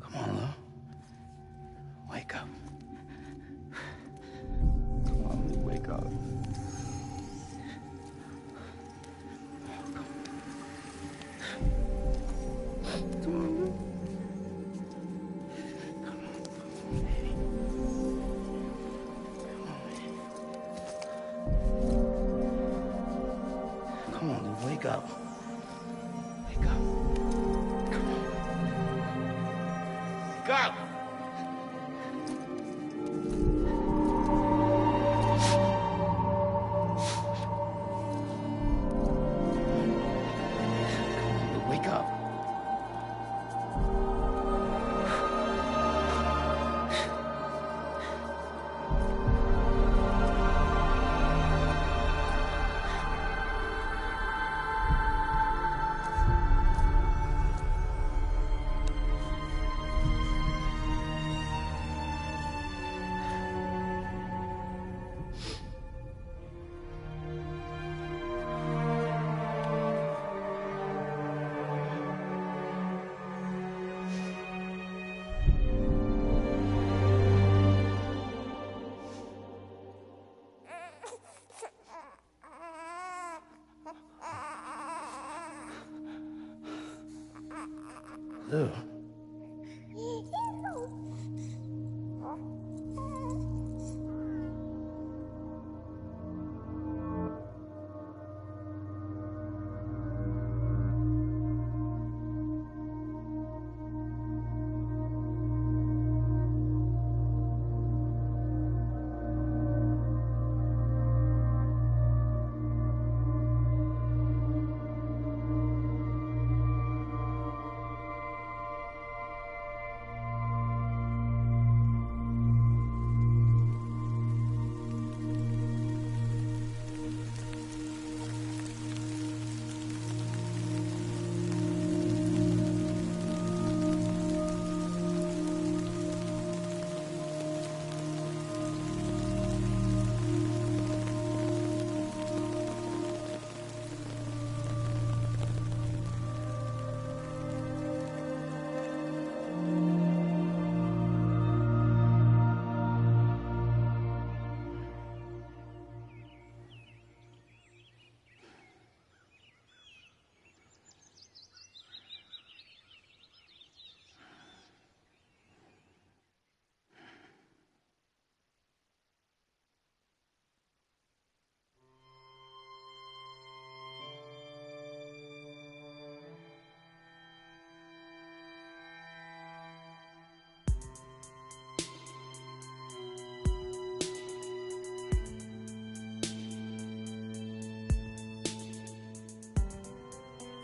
Come on, Lou. Wake up. Come on, Lou, wake up. Come on, Lou. Come on, Lou, wake up. Wake up. Come on. Wake up! Wake up. Lou.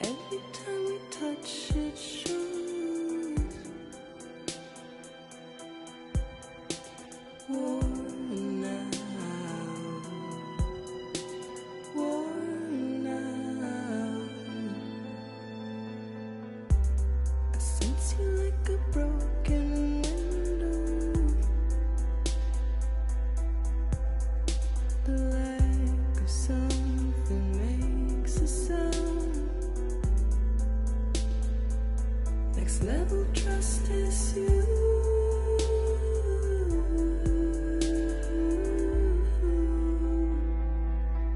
Every time we touch it shows. Worn out, worn out. I sense you like a broken window. The lack of something makes a sound. Next level trust is you.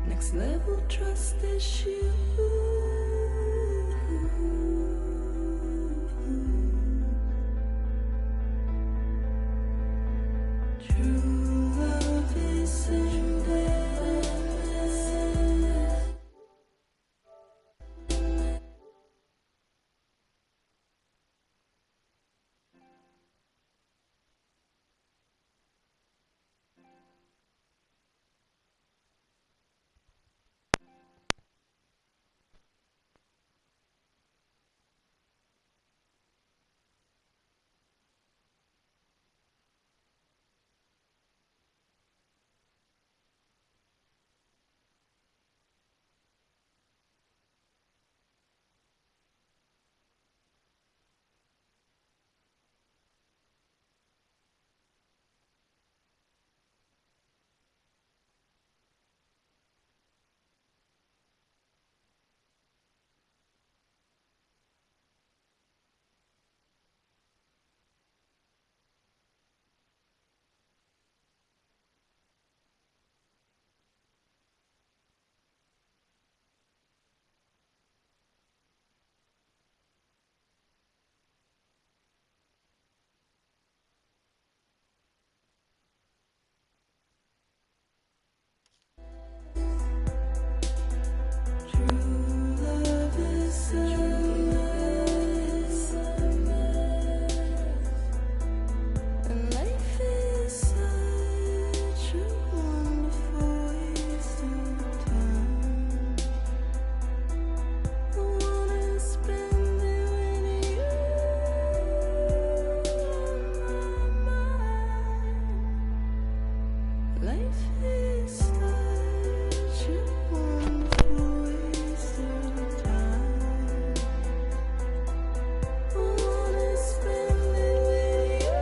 Next level trust is you. True love is endless. Life is such a wonderful waste of time. I wanna spend it with you.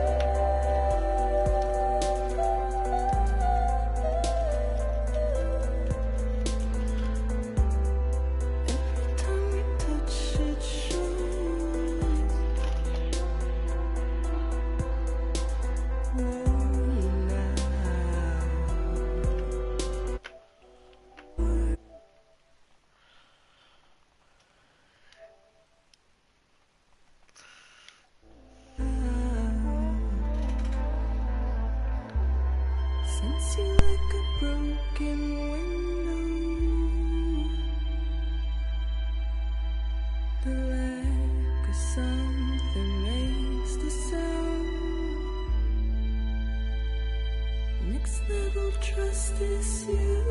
Every time we touch it shows. Sense you like a broken window. The lack of something makes the sound. Next level trust is you.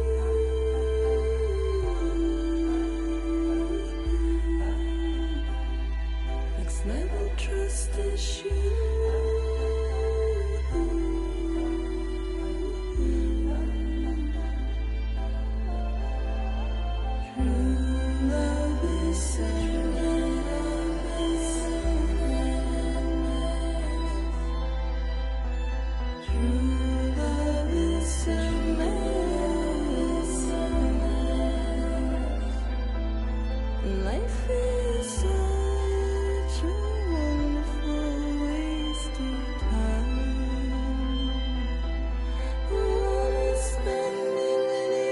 Next level trust is you. True love is True love is a mess. Life is such a wonderful waste of time. I wanna spend it with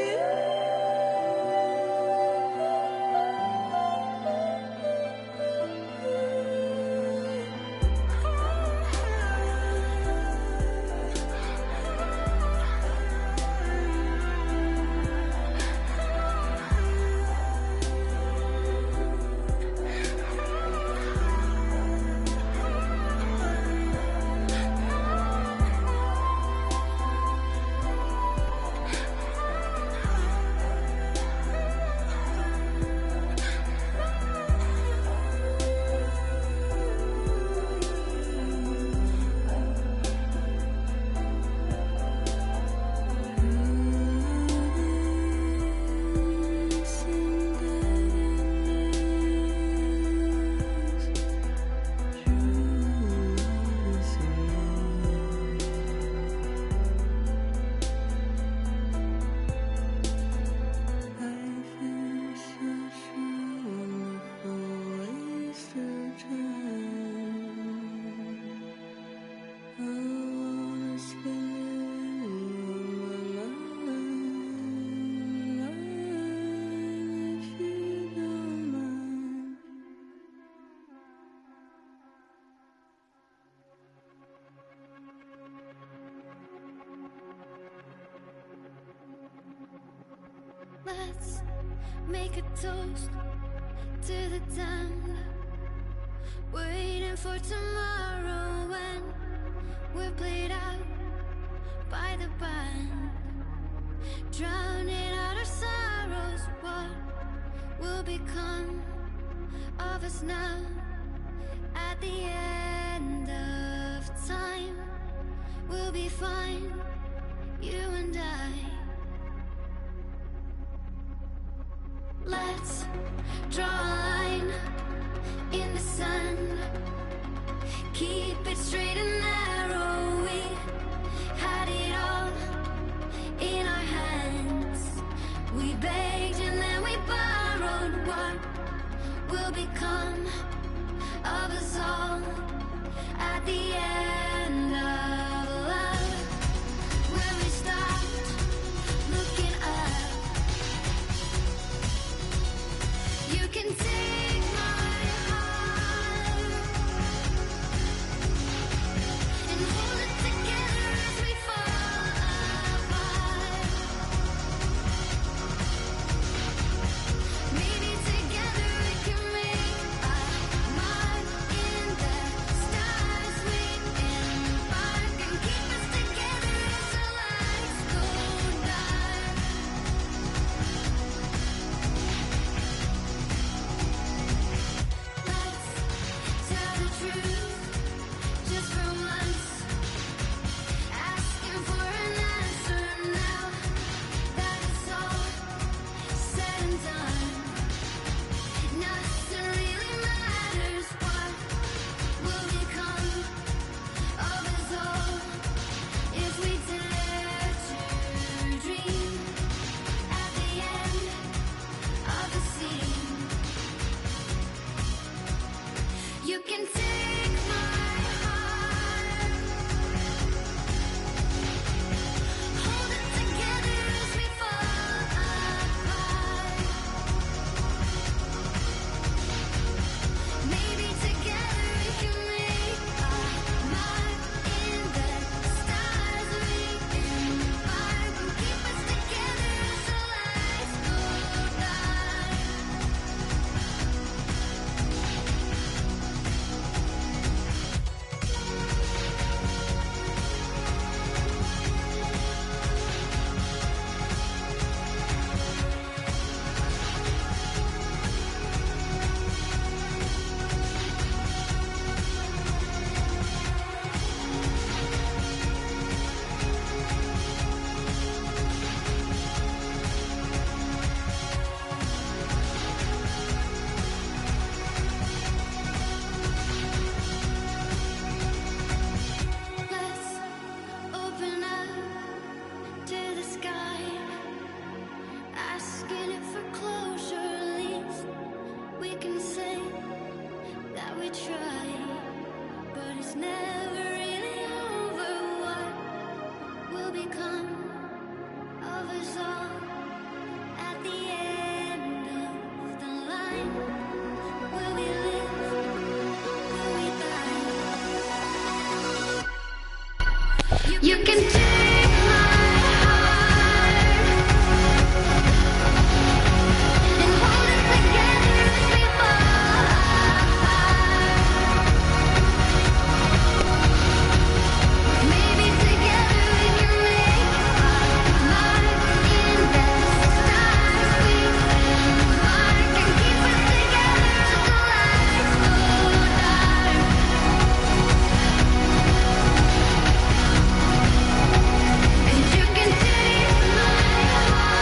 Let's make a toast to the damned. Waiting for tomorrow when we're played out by the band. Drowning out our sorrows, what will become of us now? At the end of time, we'll be fine, you and I. Let's draw a line in the sand. Keep it straight and narrow. We had it all in our hands. We begged and then we borrowed. What will become of us all at the end of love? When we stopped looking up, you can can take my heart and hold it together as we fall apart. Maybe together we can make our mark in the stars. We can mark and keep us together as the lights go dark. And you can take my heart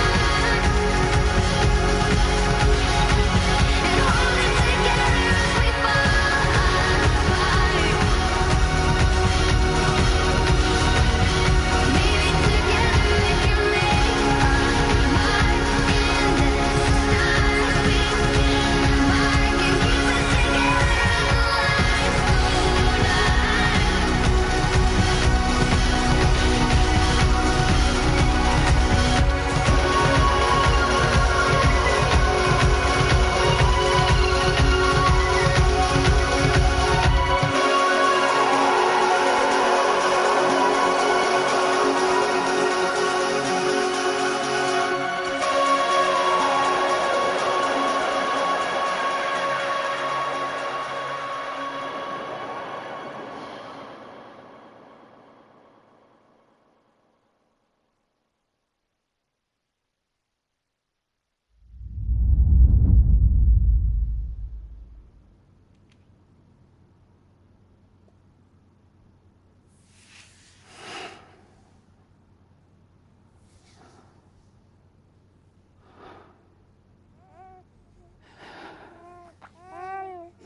and hold it together as we fall apart. Maybe together we can make our mark in the stars. We can mark and keep us together as the lights go dark.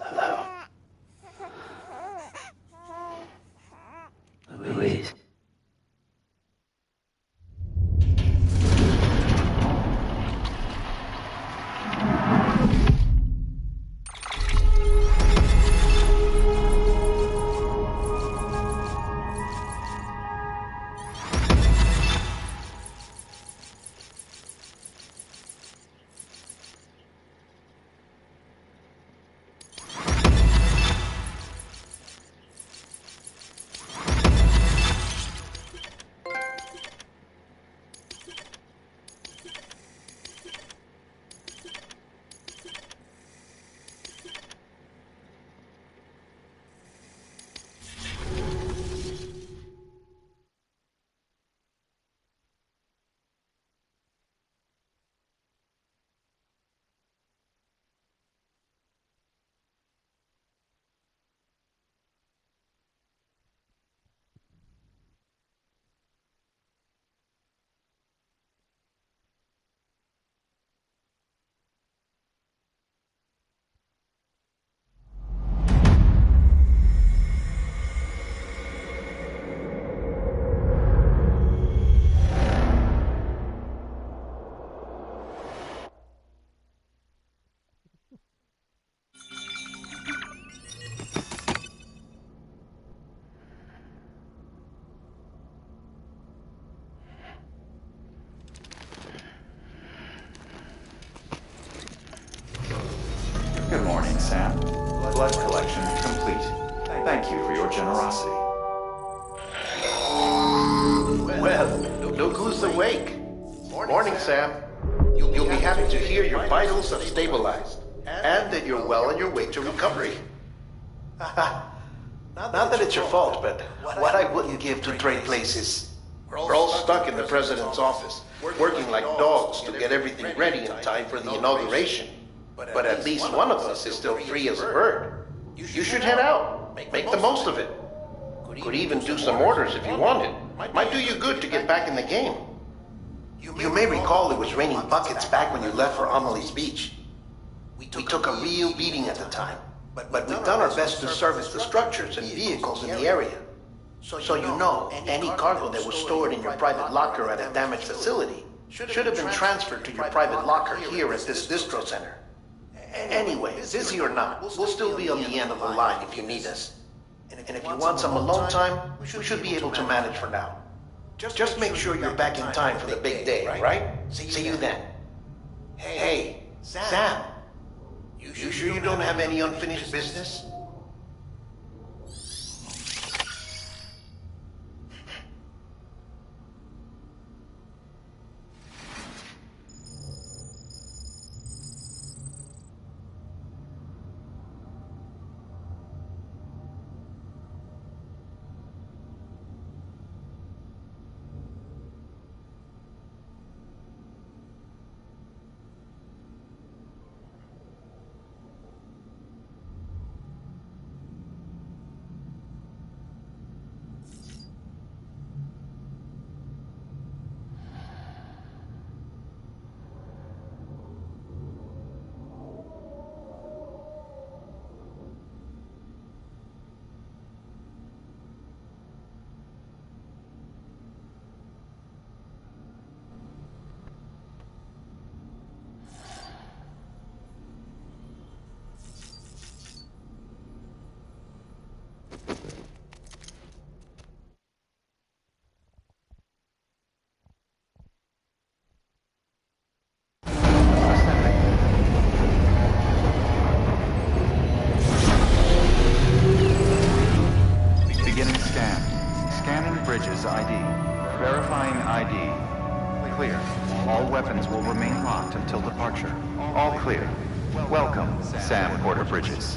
Hello. Louise. Good morning, Sam. Blood collection complete. Thank you for your generosity. Well, look who's awake. Morning, Sam. You'll be happy to hear your vitals have stabilized, and that you're well on your way to recovery. Not that it's your fault, but what I wouldn't give to trade places. We're all stuck in the president's office, working like dogs to get everything ready in time for the inauguration. But at least one of us is still free as a bird. You should head out. Make the most of it. Could even do some orders if you wanted. Might do you good to get back in the game. You may recall it was raining buckets back when you left for Amelie's Beach. We took a real beating at the time, but we've done our best to service the structures and vehicles in the area. So you know, any cargo that was stored in your private locker at a damaged facility should have been transferred to your private locker here at this distro center. Anyway, busy or not, we'll still be on the end of the line if you need us. And if you want some alone time, we should be able to manage for now. Just make sure you're back in time for the big day, right? See you then. Hey, Sam. You sure you don't have any unfinished business? weapons will remain locked until departure. All clear. Welcome, Sam Porter Bridges.